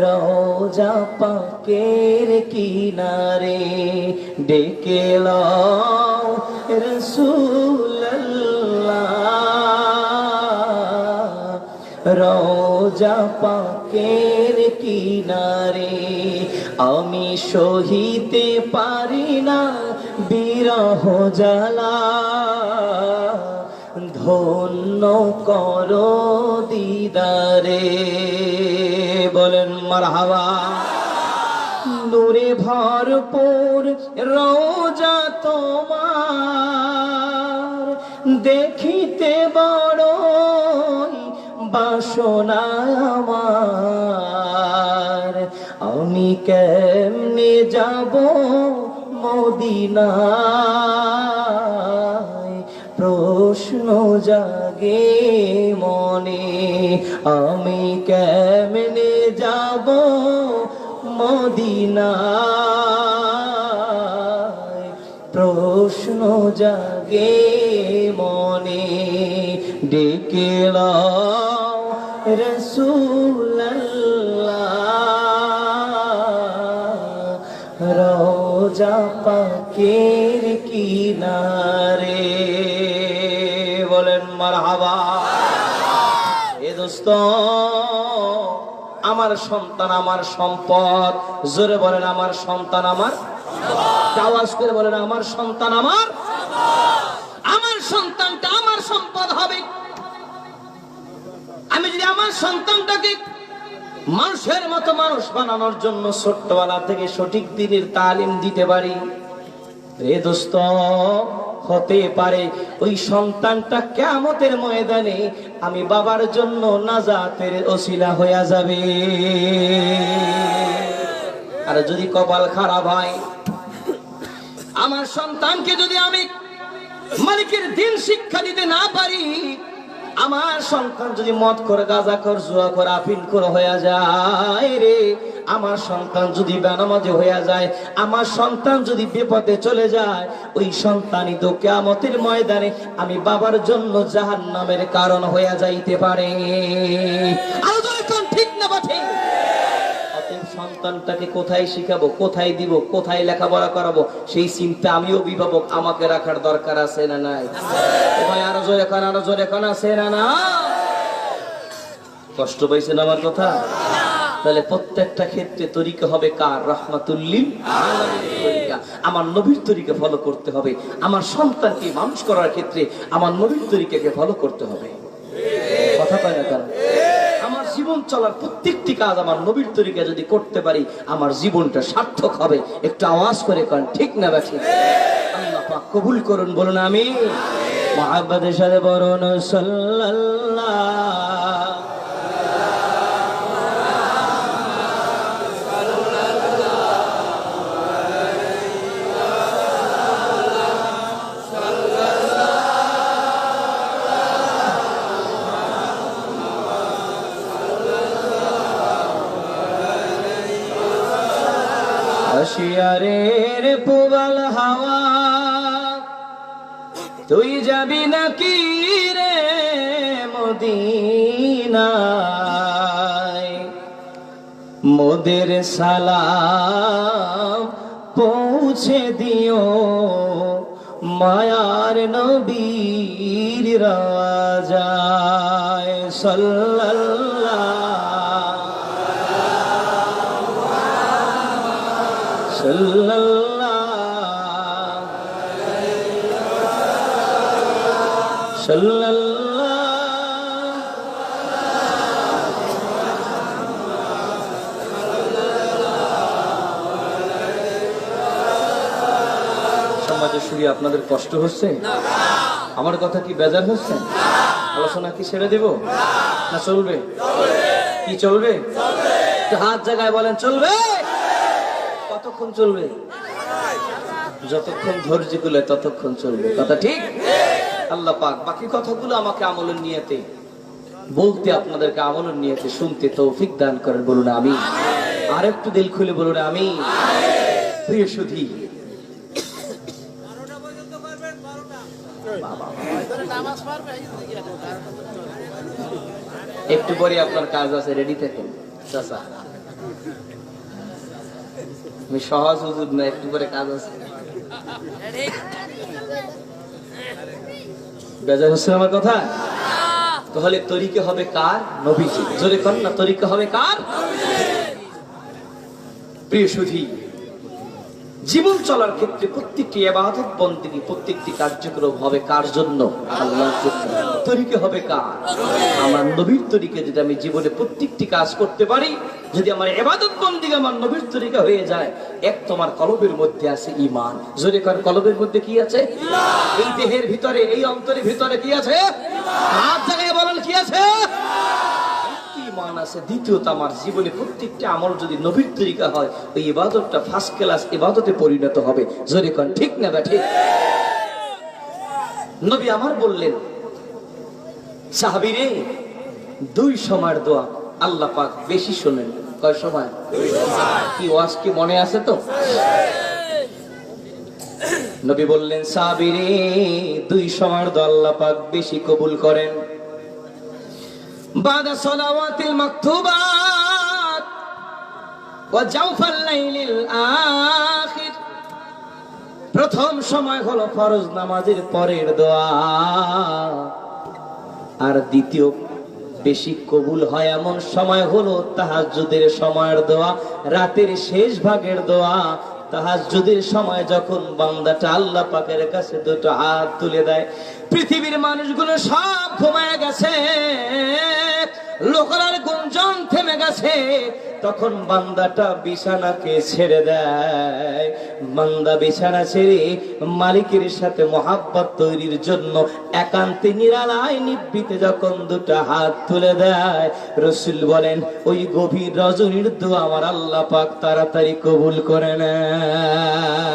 রওজা পাকের কিনারে, ডেকে লও রাসূলুল্লাহ, রওজা পাকের কিনারে। আমি সহিতে পারি না বিরহ জ্বালা, ধন্য করো দিদারে। বলেন মারহাবা। নূরে ভরপুর রওজা তোমার, দেখিতে বড়ই বাসনা আমার, আমি কেমনে যাব মদিনায়, প্রশ্ন জাগে মনে, আমি কেমনে যাব মদিনায়, প্রশ্ন জাগে মনে, ডেকে লও রাসূলুল্লাহ, রওজা পাকের কিনারে। বলেন মারহাবা। এ দোস্ত, আমার সন্তান আমার সম্পদ। জোরে বলেন আমার সন্তান আমার, আওয়াজ করে বলেন আমার সন্তান আমার, আমার সন্তানটা আমার সম্পদ হবে। আমি যদি আমার সন্তানটাকে মানুষের মতো মানুষ বানানোর জন্য ছোট্টবেলা থেকে সঠিক দিনের তালিম দিতে পারি, রে দোস্ত হতে পারে ওই সন্তানটা কিয়ামতের ময়দানে আমি বাবার জন্য নাজাতের ওসিলা হয়ে যাবে। আর যদি কপাল খারাপ হয়, আমার সন্তানকে যদি আমি মালিকের দিন শিক্ষা দিতে না পারি, আমার সন্তান যদি মদ করে, গাঁজা কর, জুয়া কর, আফিম করে হয়ে যায় রে, আমার সন্তান যদি বেনামাজি হয়ে যায়, আমার সন্তান যদি বিপদে চলে যায়, ওই সন্তানই তো কিয়ামতের ময়দানে আমি বাবার জন্য জাহান্নামের কারণ হয়ে যাইতে পারে। ঠিক না বাঠে? সন্তানটাকে কোথায় শিখাবো, কোথায় দিব, কোথায় লেখাপড়া করাবো, সেই চিন্তা আমি অভিভাবক আমাকে রাখার দরকার আছে না নাই? আরো জোরে কান, আরো জোরে কান, আছে না না? কষ্ট পাইছেন আমার কথা? তাহলে প্রত্যেকটা ক্ষেত্রে তরিকা হবে কার? রাহমাতুল্লিল আলামিন তরিকা। আমার নবীর তরিকা ফলো করতে হবে। আমার সন্তানকে মানুষ করার ক্ষেত্রে আমার নবীর তরিকাকে ফলো করতে হবে। কথা কয় না কেন? আমার জীবন চলার প্রত্যেকটি কাজ আমার নবীর তরিকা যদি করতে পারি, আমার জীবনটা সার্থক হবে। একটু আওয়াজ করে কন, ঠিক না বেশি? আল্লাহ পাক কবুল করুন, বলুন আমিন। মুহাব্বতের সাথে বলুন সাল্লাল্লাহু। শিয়ারের পুবাল হাওয়া, তুই যাবি নাকি রে মদিনায়? মোদের সালাম পৌঁছে দিও মায়ার নবীর রাজায় সাল্লাল্লাহু সমাজে শুয়ে আপনাদের কষ্ট হচ্ছে? আমার কথা কি বেজার হচ্ছে? আলোচনা কি ছেড়ে দেব না চলবে? কি চলবে? হাত জায়গায় বলেন, চলবে? কতক্ষণ চলবে? যতক্ষণ ধৈর্য গুলে ততক্ষণ চলবে। কথা ঠিক? আল্লাহ পাক বাকি কথাগুলো আমাকে আমলের নিয়তে বলতে, আপনাদেরকে আমলের নিয়তে শুনতে তৌফিক দান করেন, বলুন আমিন। আর একটু দিল খুলে বলুন আমিন। প্রিয় সুধী, একটু পরে আপনার কাজ আছে, রেডি থাকেন। চাচা আমি সহজ হুজুর না, একটু পরে কাজ আছে। বেজার হচ্ছে আমার কথা? তাহলে তরিকা হবে কার? নবীজি। জোরে কর না, তরিকা হবে কার? প্রিয় সুধী, জীবন চলার ক্ষেত্রে প্রত্যেকটি ইবাদত বন্দেগী, প্রত্যেকটি কার্যক্রম হবে কার জন্য? আল্লাহর জন্য। তরিকা হবে কার? আমার নবীর তরিকা। যদি আমি জীবনে প্রত্যেকটি কাজ করতে পারি, যদি আমার ইবাদত বন্দেগী আমার নবীর তরিকা হয়ে যায়, এক তোমার কলবের মধ্যে আছে ঈমান। জোরে কর, কলবের মধ্যে কি আছে? এই দেহের ভিতরে, এই অন্তরের ভিতরে কি আছে? হাত জায়গায় বলেন, কি আছে? ঈমান আছে। দ্বিতীয়ত, আমার জীবনে প্রত্যেকটা আমল যদি নবীর তরিকা হয়, ওই ইবাদতটা ফার্স্ট ক্লাস ইবাদতে পরিণত হবে। জোরে কোন ঠিক না ব্যাঠে? নবী আমার বললেন, সাহাবীরে, দুই সময়ের দোয়া আল্লাহ পাক বেশি শোনেন। কয় সময়? কি ওয়াজ কি মনে আছে তো? নবী বললেন, সাহাবীরে, দুই সময়ের দোয়া আল্লাহ পাক বেশি কবুল করেন। بعد صلوات المكتوبات وجوف الليل الآخر। প্রথম সময় হলো ফরজ নামাজের পরের দোয়া। আর দ্বিতীয় বেশি কবুল হয় এমন সময় হলো তাহাজ্জুদের সময়ের দোয়া, রাতের শেষ ভাগের দোয়া। তাহাজ্জুদের সময় যখন বান্দাটা আল্লাহ পাকের কাছে দুটো হাত তুলে দেয়, পৃথিবীর মানুষগুলো সব ঘুমায় গেছে, লোকের গুঞ্জন থেমে গেছে, তখন বান্দাটা বিছানাকে ছেড়ে দেয়। বান্দা বিছানা ছেড়ে মালিকের সাথে মহাব্বত তৈরির জন্য একান্তে নিরালায় নিভৃতে যখন দুটো হাত তুলে দেয়, রাসূল বলেন ওই গভীর রজনীর দোয়া আমার আল্লাহ পাক তাড়াতাড়ি কবুল করে নেয়।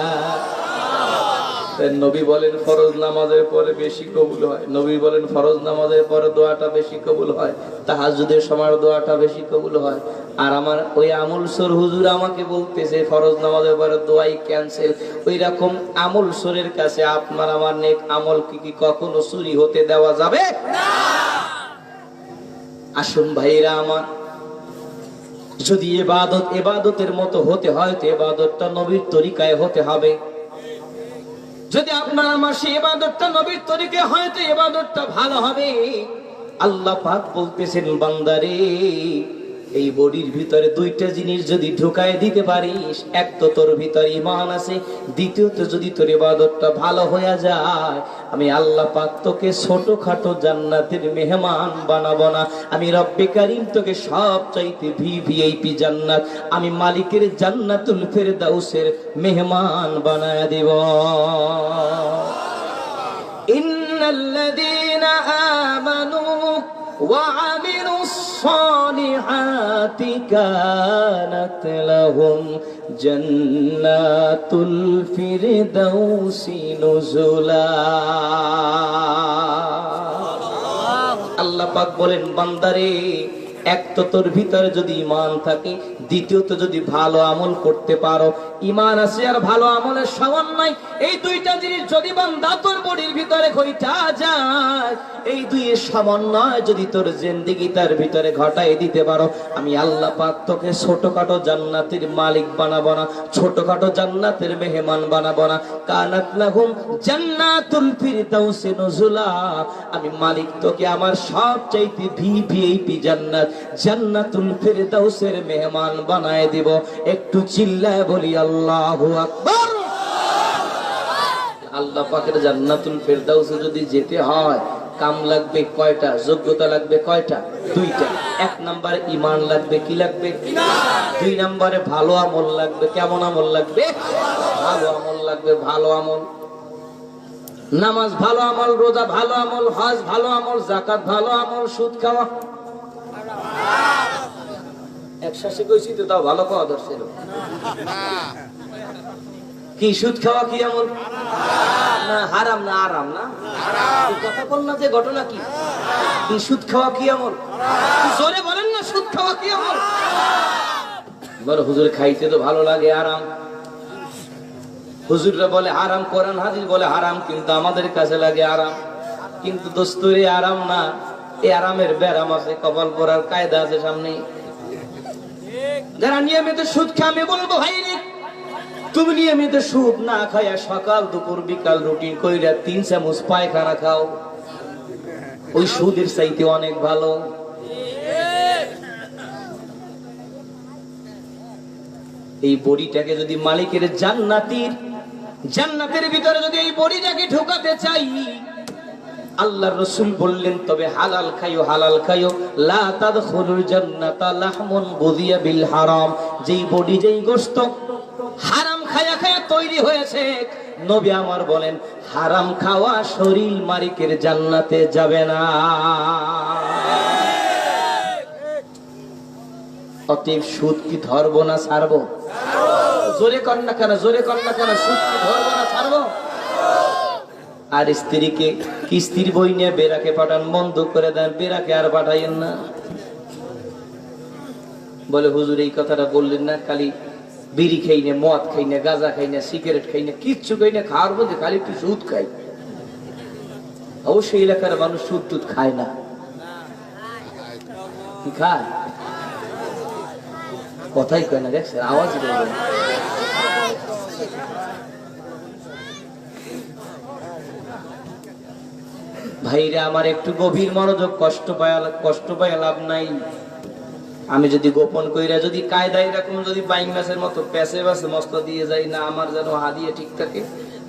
নবী বলেন ফরজ নামাজের পরে বেশি কবুল হয়। নবী বলেন ফরজ নামাজের পরে দোয়াটা বেশি কবুল হয়, তাহাজ্জুদের সময় দোয়াটা বেশি কবুল হয়। আর আমার ওই আমল সর হুজুর আমাকে বলতেছে ফরজ নামাজের পরে দোয়াই ক্যান্সেল। ওই রকম আমল সরের কাছে আপনার আমার নেক আমল কি কখনো চুরি হতে দেওয়া যাবে না? আসুন ভাইরা আমার, যদি ইবাদতের মতো হতে হয় তো ইবাদতটা নবীর তরিকায় হতে হবে। যদি আপনার আমার সেই ইবাদতটা নবীর তরিকায় হয় তো ইবাদতটা ভালো হবে। আল্লাহ পাক বলতেছেন বান্দারে এই বডির ভিতরে দুইটা জিনিস যদি ঢুকায় দিতে পারিস, এক তো তোর ভিতরে ঈমান আছে, দ্বিতীয়ত যদি তোর ইবাদতটা ভালো হয়ে যায়, আমি আল্লাহ পাক তোকে ছোটখাটো জান্নাতের মেহমান বানাবো না। আমি রব্বে কারীম তোকে সবচাইতে ভিভিআইপি জান্নাত, আমি মালিকের জান্নাতুল ফেরদাউসের মেহমান বানায় দেব। ইন্নাল্লাযীনা আমানু وعملوا الصالحات كانت لهم جنات الفردوس نزلا। আল্লাহ পাক বলেন বান্দারে এক তো তোর ভিতরে যদি ঈমান থাকে, দ্বিতীয়ত যদি ভালো আমল করতে পারো। ঈমান আছে আর ভালো আমলের সমন্বয়, এই দুইটা জিনিস যদি বান্দা তোর বডির ভিতরে ঘটা যায়, এই দুইয়ের সমন্বয় যদি তোর জিন্দেগি তার ভিতরে ঘটায় দিতে পারো, আমি আল্লাহ পাক তোকে ছোটখাটো জান্নাতের মালিক বানাবো না, ছোটখাটো জান্নাতের মেহমান বানাবো না। কানাত লাহুম জান্নাতুল ফিরদাউসি নুজুলা, আমি মালিক তোকে আমার সবচাইতে ভিভিআইপি জান্নাত জান্নাতুল ফিরদাউসের মেহমান বানায় দিব। একটু চিল্লায় বলি আল্লাহু আকবার। আল্লাহ পাকের জান্নাতুল ফিরদাউসে যদি যেতে হয় কাম লাগবে কয়টা? যোগ্যতা লাগবে কয়টা? দুইটা। এক নম্বরে ঈমান লাগবে, কি লাগবে? দুই নম্বরে ভালো আমল লাগবে। কেমন আমল লাগবে? ভালো আমল লাগবে। ভালো আমল, নামাজ ভালো আমল, রোজা ভালো আমল, হজ ভালো আমল, যাকাত ভালো আমল, সুদ খাওয়া একসাথে কইছি তো তাও ভালো খাওয়া ধরছিল কি? সুদ খাওয়া কি আমল? না হারাম না আরাম না কথা বল না, যে ঘটনা কি? সুদ খাওয়া কি আমল? জোরে বলেন না, সুদ খাওয়া কি আমল? বলে হুজুর খাইতে তো ভালো লাগে, আরাম। হুজুররা বলে হারাম, কোরআন হাদিস বলে হারাম, কিন্তু আমাদের কাছে লাগে আরাম। কিন্তু দোস্তরে আরাম না, এই আরামের ব্যারাম আছে, কপাল পরার কায়দা আছে সামনে। যারা নিয়মিত সুদ খায়, আমি বলবো ভাই রে, তুমি নিয়মিত সুদ না খায়া সকাল দুপুর বিকাল রুটিন কইরা 3 চামচ পায়খানা খাও, ওই সুদের চাইতে অনেক ভালো। এই বডিটাকে যদি মালিকের জান্নাতের ভিতরে যদি এই বডিটাকে ঢোকাতে চাই, আল্লাহর রাসূল বললেন তবে হালাল খাইও, হালাল খাইও। লা তাদখুলুল জান্নাতা লাহমুন গুযিয়া বিল হারাম, যেই বডি যেই গোশত হারাম খায়া খায়া তৈরি হয়েছে, নবী আমার বলেন হারাম খাওয়া শরীর মালিকের জান্নাতে যাবে না। অতএব সুদ কি ধরবো না ছাড়বো? জোরে কর না কেন, জোরে কর না কেন, সুদ কি ধরবো না ছাড়বো? আর স্ত্রীকে কিস্তির বই নিয়ে বেরাকে পাঠান, বন্ধ করে দেন, বেরাকে আর পাঠাইয়েন না। বলে হুজুর এই কথাটা বললেন না, খালি বিড়ি খাই না, মদ খাই না, গাঁজা খাই না, সিগারেট খাই না, কিচ্ছু খাই না, খাওয়ার মধ্যে খালি একটু সুদ খাই। অবশ্যই এলাকার মানুষ সুদ টুদ খায় না, খায় কথাই কয় না, দেখছেন আওয়াজ করবেন। ভাইরা আমার একটু গভীর মনোযোগ, কষ্ট পায় লাভ নাই। আমি যদি গোপন কইরা যদি কায়দায় এরকম যদি বাইং মাছের মতো প্যাসে বাসে মস্ত দিয়ে যাই না, আমার যেন হাদিয়া ঠিক থাকে,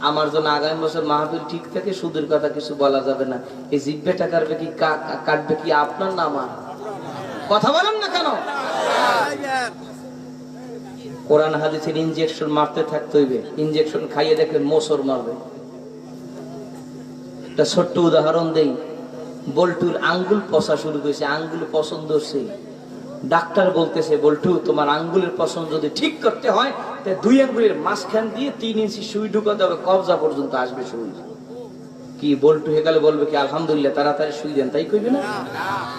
আমার জন্য আগামী বছর মাহফিল ঠিক থাকে, সুদের কথা কিছু বলা যাবে না। এই জিব্বেটা কাটবে কি আপনার না আমার? কথা বলেন না কেন? কোরআন হাদিসের ইনজেকশন মারতে থাকতে হইবে, ইনজেকশন খাইয়ে দেখবেন মোসর মারবে। একটা ছোট্ট উদাহরণ দেই, বল্টুর আঙ্গুল পচা শুরু করেছে, আঙ্গুল পছন্দ হচ্ছে, ডাক্তার বলতেছে বল্টু তোমার আঙ্গুলের পছন্দ যদি ঠিক করতে হয় তাহলে 2 আঙ্গুলের মাঝখান দিয়ে 3 ইঞ্চি সুই ঢুকাতে হবে, কবজা পর্যন্ত আসবে সুই। কি বল্টু হেকালে বলবে কি আলহামদুলিল্লাহ তাড়াতাড়ি সুই দেন, তাই কইবে না?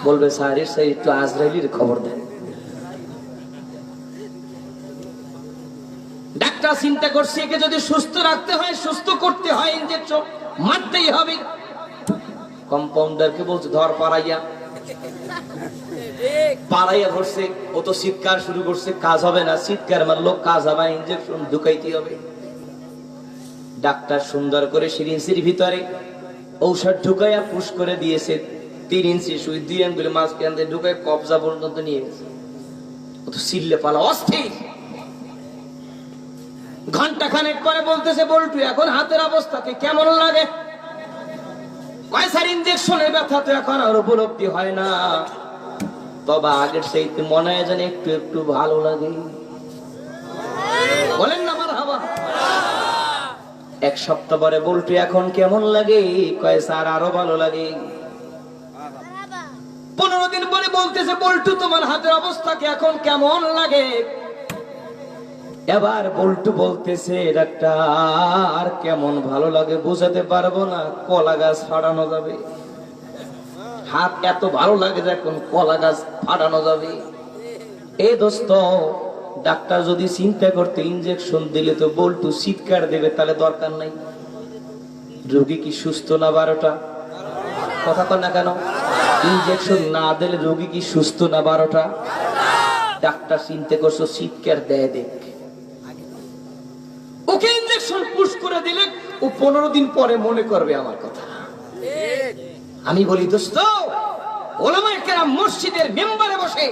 বলবে স্যার এর সাথে একটু আজরাইলের খবর দেন। ডাক্তার চিন্তা করছে একে যদি সুস্থ রাখতে হয়, সুস্থ করতে হয়, ইনজেকশন মারতেই হবে। কম্পাউন্ডারকে বলছে ধর পাড়াইয়া, পাড়াইয়া ধরছে, ও তো চিৎকার শুরু করছে, কাজ হবে না, চিৎকার মারলো কাজ হবে, ইনজেকশন ঢুকাইতে হবে। ডাক্তার সুন্দর করে সিরিঞ্জের ভিতরে ঔষধ ঢুকাইয়া পুশ করে দিয়েছে, 3 ইঞ্চি সুই 2 আঙ্গুলে মাঝখান দিয়ে ঢুকাই কবজা পর্যন্ত নিয়ে গেছে। ও তো চিল্লে পালা অস্থির। ঘন্টা খানেক পরে বলতেছে বল্টু এখন হাতের অবস্থাকে কেমন লাগে? কয়সার ইনজেকশনের ব্যথা তো এখন আর উপলব্ধি হয় না, তবে আগের সেই মনে হয় যেন একটু একটু ভালো লাগে। বলেন না মারহাবা। 1 সপ্তাহ পরে বল্টু এখন কেমন লাগে? কয় স্যার আরো ভালো লাগে। 15 দিন পরে বলতেছে বল্টু তোমার হাতের অবস্থাকে এখন কেমন লাগে? এবার বল্টু বলতেছে ডাক্তার কেমন ভালো লাগে বোঝাতে পারবো না, কলা গাছ ফাটানো যাবে। হাত এত ভালো লাগে যে এখন কলা গাছ ফাটানো যাবে। এ দোস্ত, ডাক্তার যদি চিন্তা করতে ইনজেকশন দিলে তো বল্টু চিৎকার দেবে, তাহলে দরকার নাই। রোগী কি সুস্থ না? 12টা কথা কর না কেন? ইনজেকশন না দিলে রোগী কি সুস্থ না? 12টা। ডাক্তার চিন্তা করছো চিৎকার দেয় দেখ, ওকে ইনজেকশন পুশ করে দিলে ও 15 দিন পরে মনে করবে আমার কথা। আমি বলি দোস্ত, ওলামায়ে কেরাম মসজিদের মেম্বারে বসে,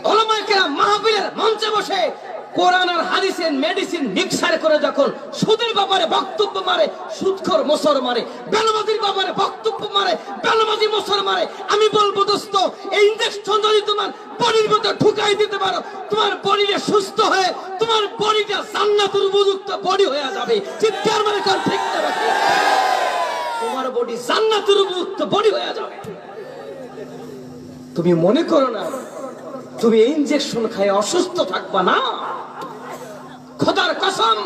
ওলামায়ে কেরাম মাহফিলের মঞ্চে বসে কোরআন আর হাদিসের মেডিসিন মিক্সার করে যখন সুদের ব্যাপারে বক্তব্য মারে, সুদখোর মোসর মারে, বেনামাজির ব্যাপারে বক্তব্য মারে, বেনামাজি মোসর মারে, আমি বলবো দোস্ত এই ইনজেকশন যদি তোমার বডির মধ্যে ঢুকাই দিতে পারো, তোমার বডিটা সুস্থ হয়ে তোমার বডিটা জান্নাতের উপযুক্ত বডি হয়ে যাবে। চিৎকার মানে কোন ঠিক না? তোমার বডি জান্নাতের উপযুক্ত বডি হয়ে যাবে। তুমি মনে করো না তুমি ইনজেকশন খায় অসুস্থ থাকবা না। খোদার কসম,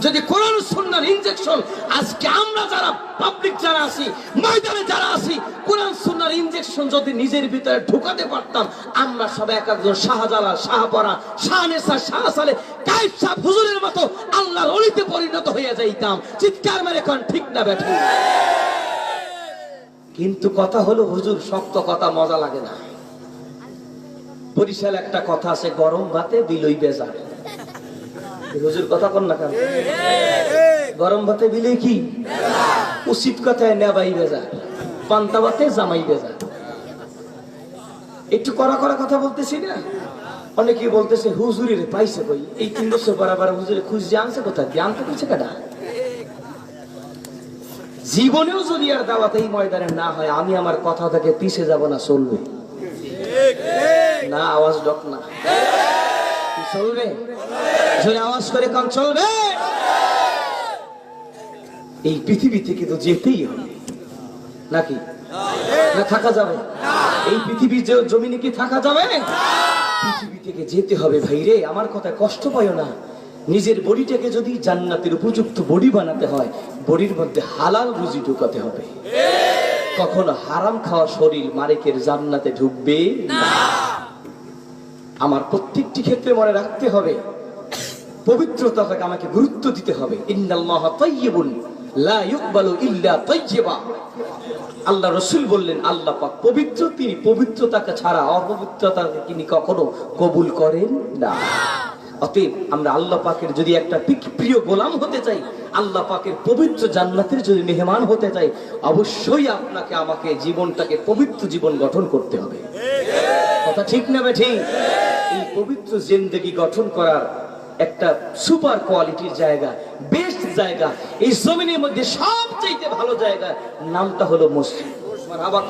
যদি কোরআন সুন্নাহর ইনজেকশন আজকে আমরা যারা পাবলিক যারা আছি, ময়দানে যারা আছি, কোরআন সুন্নাহর ইনজেকশন যদি নিজের ভিতরে ঢুকাতে পারতাম, আমরা সব এক একজন শাহজালাল, শাহপরা, শাহনেসা, শাহসালে, কায়েব শাহ হুজুরের মতো আল্লাহর ওলিতে পরিণত হয়ে যাইতাম। চিৎকার মেরে কোন ঠিক না বেঠি? কিন্তু কথা হলো হুজুর শক্ত কথা মজা লাগে না। বরিশাল একটা কথা আছে, গরম ভাতে বিলই বেজা। হুজুর কথা কন না কেন? গরম ভাতে বিলই কি? উচিত কথায় নেবাই বেজা, পান্তা ভাতে জামাই বেজা। একটু কড়া কড়া কথা বলতেছি না? অনেকে বলতেছে হুজুরের পাইছে কই, এই 3 বছর বরাবর হুজুরে খুঁজে আনছে কোথায়, জানতে পেরেছে কেডা? জীবনেও যদি আর দাওয়াত এই ময়দানে না হয়, আমি আমার কথা থেকে পিছে যাব না, চলবে না? আওয়াজ ডক না, চলবে? জোরে আওয়াজ করে কোন চলবে? এই পৃথিবী থেকে তো যেতেই হবে নাকি? না থাকা যাবে? এই পৃথিবীর যে জমিনে কি থাকা যাবে? পৃথিবী থেকে যেতে হবে ভাই রে। আমার কথা কষ্ট পাইও না। নিজের বডিটাকে যদি জান্নাতের উপযুক্ত বডি বানাতে হয়, বডির মধ্যে হালাল রুজি ঢুকাতে হবে। কখনো হারাম খাওয়া শরীর মালিকের জান্নাতে ঢুকবে না। আমার প্রত্যেকটি ক্ষেত্রে মনে রাখতে হবে, পবিত্রতাটাকে আমাকে গুরুত্ব দিতে হবে। ইন্নাল্লাহা তাইয়্যিবুন লা ইউকবালু ইল্লা তাইয়্যিবা। আল্লাহ রাসূল বললেন আল্লাহ পাক পবিত্র, তিনি পবিত্রতাকে ছাড়া অপবিত্রতাকে তিনি কখনো কবুল করেন না। অতএব আমরা আল্লাহ পাকের যদি একটা প্রিয় গোলাম হতে চাই, আল্লাহ পাকের পবিত্র জান্নাতের যদি মেহমান হতে চাই, অবশ্যই আপনাকে আমাকে জীবনটাকে পবিত্র জীবন গঠন করতে হবে। কথা ঠিক না বেঠিক? এই পবিত্র জিন্দেগি গঠন করার একটা সুপার কোয়ালিটির জায়গা, বেস্ট জায়গা, এই জমিনের মধ্যে সবচেয়ে ভালো জায়গা, নামটা হলো মসজিদ। মারহাবা।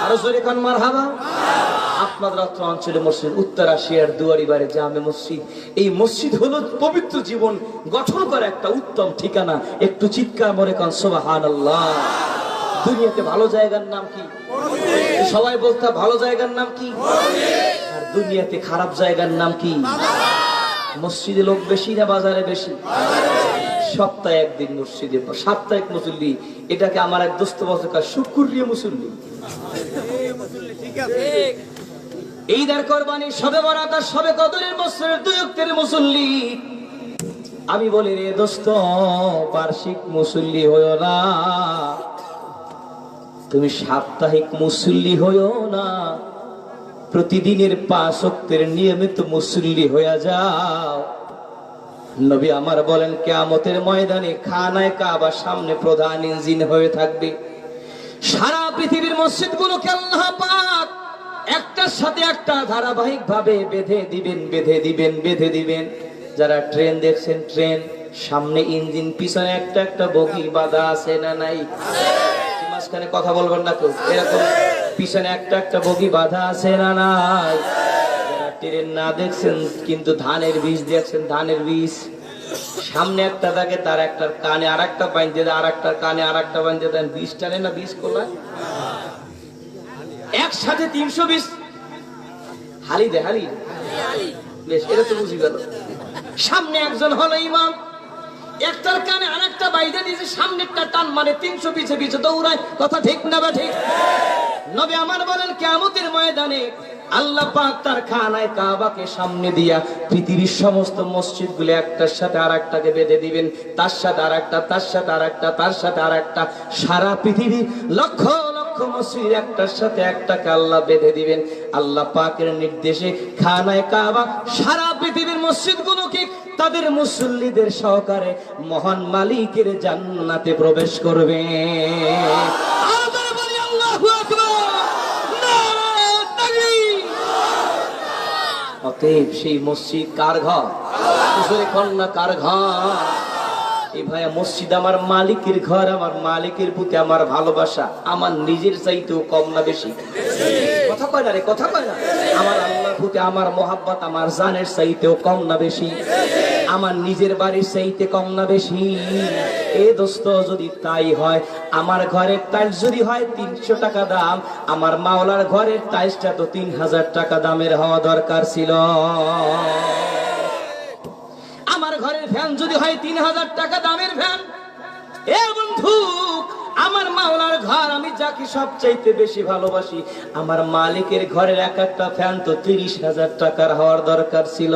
আরো জোরে কান মারহাবা। আপনাদের অঞ্চলে মসজিদ উত্তর এশিয়ার দুয়ারিবাড়ি জামে মসজিদ। এই মসজিদ হলো পবিত্র জীবন গঠন করা একটা উত্তম ঠিকানা। একটু চিৎকার মরে কান সুবহানাল্লাহ। দুনিয়াতে ভালো জায়গার নাম কি? সবাই বলতে ভালো জায়গার নাম কি? আর দুনিয়াতে খারাপ জায়গার নাম কি? মসজিদে লোক বেশি না বাজারে বেশি? সপ্তাহে একদিন মসজিদে সাপ্তাহিক মুসল্লি, এটাকে আমার এক দোস্ত বলছে শুক্রিয়া মুসল্লি। ঈদ আর কোরবানি, সবে বরাত আর সবে কদরের বছরের দুই ওয়াক্তের মুসল্লি। আমি বলি রে দোস্ত, বার্ষিক মুসল্লি হইও না, তুমি সাপ্তাহিক মুসল্লি হইও না, প্রতিদিনের 5 ওয়াক্তের নিয়মিত মুসল্লি হইয়া যাও। নবী আমার বলেন কিয়ামতের ময়দানে খানায়ে কাবা সামনে প্রধান ইঞ্জিন হয়ে থাকবে। সারা পৃথিবীর মসজিদগুলোকে আল্লাহ পাক একটার সাথে একটা ধারাবাহিক ভাবে বেঁধে দিবেন। যারা ট্রেন দেখছেন, ট্রেন সামনে ইঞ্জিন, পিছনে একটা একটা বগি বাঁধা আছে না নাই? মাঝখানে কথা বলবেন না তো, এরকম পিছনে একটা একটা বগি বাঁধা আছে না নাই? যারা ট্রেন না দেখছেন কিন্তু ধানের বীজ দেখছেন, ধানের বীজ সামনে একটা থাকে, তার একটা কানে আর একটা বাঁধতে দেয়, আর একটা কানে আর একটা বাঁধতে দেন, বীজ টানে না, বীজ কোলায় একসাথে 300 বীজ হালি দে, হালি বেশ, এটা তো বুঝি গেল। সামনে একজন হলো ইমাম, একটার কানে আর একটা বাইরে দিয়েছে, সামনেরটা টান মানে 300 পিছে পিছে দৌড়ায়। কথা ঠিক না বা ঠিক? নবী আমার বলেন কিয়ামতের ময়দানে আল্লাহ পাক তার খানায়ে কাবাকে সামনে দিয়া পৃথিবীর সমস্ত মসজিদগুলো একটার সাথে আরেকটাকে বেঁধে দিবেন, তার সাথে আরেকটা, তার সাথে আরেকটা, তার সাথে আরেকটা। সারা পৃথিবীর লক্ষ লক্ষ মসজিদ একটার সাথে একটাকে আল্লাহ বেঁধে দিবেন। আল্লাহ পাকের নির্দেশে খানায়ে কাবা সারা পৃথিবীর মসজিদগুলোকে তাদের মুসল্লিদের সহকারে মহান মালিকের জান্নাতে প্রবেশ করবে। অতএব সেই মসজিদ কার ঘর? কন্যা কার ঘর? এই ভাইয়া, মসজিদ আমার মালিকের ঘর, আমার মালিকের প্রতি আমার ভালোবাসা আমার নিজের চাইতেও কম না বেশি? কথা কয় না রে, কথা কয় না? আমার আল্লাহর প্রতি আমার মহাব্বত আমার জানের চাইতেও কম না বেশি? আমার নিজের বাড়ির চাইতে কম না বেশি? এ দোস্ত, যদি তাই হয়, আমার ঘরের টাইলস যদি হয় 300 টাকা দাম, আমার মাওলার ঘরের টাইলসটা তো 3000 টাকা দামের হওয়া দরকার ছিল। আমার ঘরের ফ্যান যদি হয় 3000 টাকা দামের ফ্যান, এ বন্ধু, আমার মাওলার ঘর আমি যাকে সবচাইতে বেশি ভালোবাসি, আমার মালিকের ঘরের এক একটা ফ্যান তো 30,000 টাকার হওয়ার দরকার ছিল।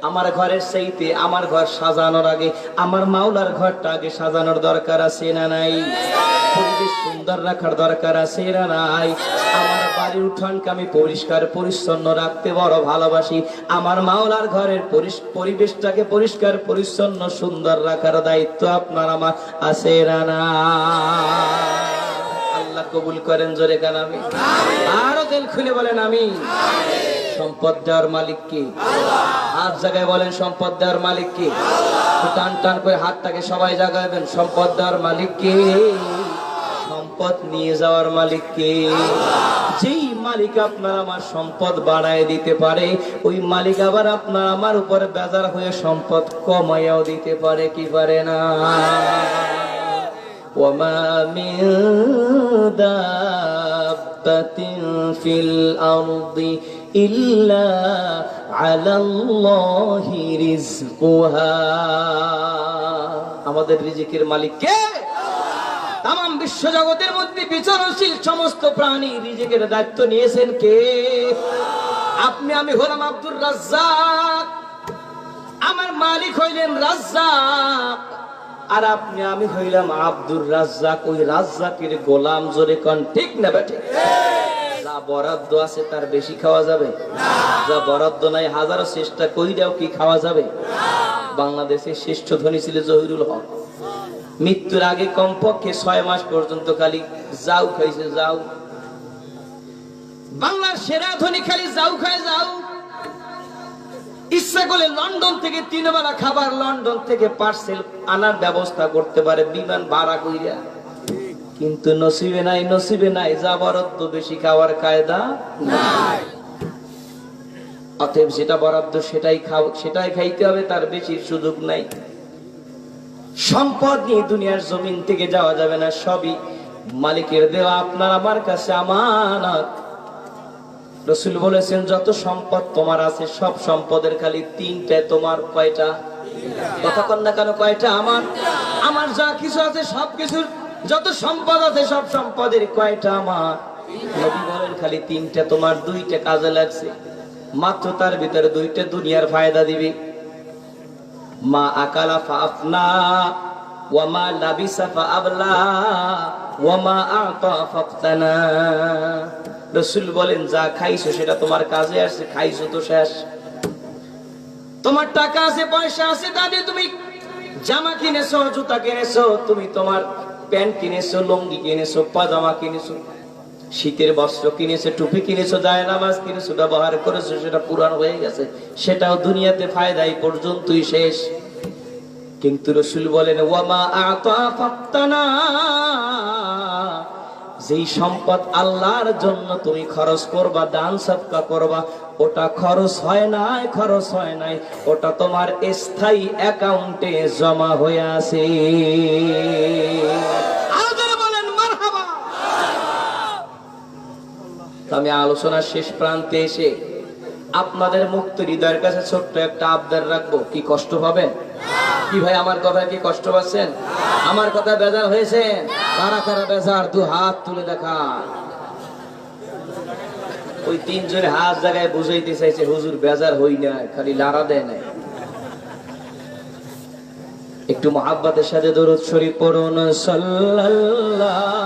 আমার ঘরের চাইতে আমার ঘর সাজানোর আগে আমার মাওলার ঘরটা আগে সাজানোর দরকার আছে না নাই? পরিবেশ সুন্দর রাখার দরকার আছে না নাই? আমার বাড়ির উঠানকে আমি পরিষ্কার পরিচ্ছন্ন রাখতে বড় ভালোবাসি, আমার মাওলার ঘরের পরিবেশটাকে পরিষ্কার পরিচ্ছন্ন সুন্দর রাখার দায়িত্ব আপনার আমার আছে না না? আল্লাহ কবুল করেন জোরে গান আমি, আরো দিল খুলে বলেন আমি। সম্পদ দেওয়ার মালিক কে? হাত জায়গায় বলেন, সম্পদ দেওয়ার মালিক কে? টান টান করে হাতটাকে সবাই জাগাবেন। সম্পদ দেওয়ার মালিক কে? সম্পদ নিয়ে যাওয়ার মালিক কে? যেই মালিক আপনার আমার সম্পদ বাড়ায় দিতে পারে, ওই মালিক আবার আপনার আমার উপর বেজার হয়ে সম্পদ কমাইয়াও দিতে পারে, কি পারে না? ওয়ামা মিন দাব্বাতিন ফিল আরদি ইল্লা আলাল্লাহি রিজকুহা। আমাদের রিজিকের মালিক কে? তামাম বিশ্ব জগতের মধ্যে বিচরণশীল সমস্ত প্রাণী রিজিকের দায়িত্ব নিয়েছেন কে? আপনি। আমি হলাম আব্দুর রাজ্জাক, আমার মালিক হইলেন রাজ্জাক। আর আপনি আমি হইলাম আব্দুর রাজ্জাক, ওই রাজ্জাকের গোলাম। জোরে কোন ঠিক না বেঠে? যা বরাদ্দ আছে তার বেশি খাওয়া যাবে? যা বরাদ্দ নাই হাজারো চেষ্টা কইরাও কি খাওয়া যাবে? বাংলাদেশের শ্রেষ্ঠ ধনী ছিল জহিরুল হক। মৃত্যুর আগে কমপক্ষে 6 মাস পর্যন্ত খালি যাও খাইছে, যাও। বাংলার সেরা ধনী খালি যাও খায়, যাও। ইচ্ছা করলে লন্ডন থেকে 3 বেলা খাবার লন্ডন থেকে পার্সেল আনার ব্যবস্থা করতে পারে, বিমান ভাড়া কইরা। কিন্তু নসিবে নাই, নসিবে নাই, যা বরাদ্দ বেশি খাওয়ার কায়দা নাই। অতএব যেটা বরাদ্দ সেটাই খাও, সেটাই খাইতে হবে, তার বেশির সুযোগ নাই। সম্পদ নিয়ে দুনিয়ার জমিন থেকে যাওয়া যাবে না, সবই মালিকের দেওয়া, আপনার আমার কাছে আমানত। রাসূল বলেছেন যত সম্পদ তোমার আছে সব সম্পদের খালি তিনটা তোমার। কয়টা? কথা কন না কেন? কয়টা? আমার আমার যা কিছু আছে সব কিছুর, যত সম্পদ আছে সব সম্পদের কয়টা আমার? নবী বলেন খালি তিনটা তোমার, দুইটা কাজে লাগছে মাত্র, তার ভিতরে দুইটা দুনিয়ার ফায়দা দিবে। মা আকালা ফাফনা ওয়া মা লাবিসা ফাআবলা ওয়া মা আতা ফাফতানা। রাসূল বলেন যা খাইছো সেটা তোমার কাজে আসছে, খাইছো তো শেষ। তোমার টাকা আছে, পয়সা আছে, তা দিয়ে তুমি জামা কিনেছো, জুতা কিনেছো, তুমি তোমার প্যান্ট কিনেছো, লুঙ্গি কিনেছো, পাজামা কিনেছো, শীতের বস্ত্র কিনেছো, টুপি কিনেছো, জায়নামাজ কিনেছো, ব্যবহার করেছো, সেটা পুরান হয়ে গেছে, সেটাও দুনিয়াতে ফায়দা এই পর্যন্তই শেষ। কিন্তু রাসূল বলেন ওয়ামা আতা ফাত্তানা, যেই সম্পদ আল্লাহর জন্য তুমি খরচ করবা, দান সদকা করবা, ওটা খরচ হয় নাই, খরচ হয় নাই, ওটা তোমার স্থায়ী অ্যাকাউন্টে জমা হয়ে আছে। আমি আলোচনার শেষ প্রান্তে এসে আপনাদের মুক্ত হৃদয়ের কাছে ছোট্ট একটা আবদার রাখবো। কি কষ্ট পাবেন? কি ভাই আমার কথা কি কষ্ট পাচ্ছেন? আমার কথা বেজার হয়েছে? কারা কারা বেজার? দু হাত তুলে দেখা। ওই তিনজনে হাত জায়গায় বুঝাইতে চাইছে হুজুর বেজার হই না, খালি লারা দেয় না। একটু মহাব্বতের সাথে দরুদ শরীফ পড়ুন। সাল্লাল্লাহু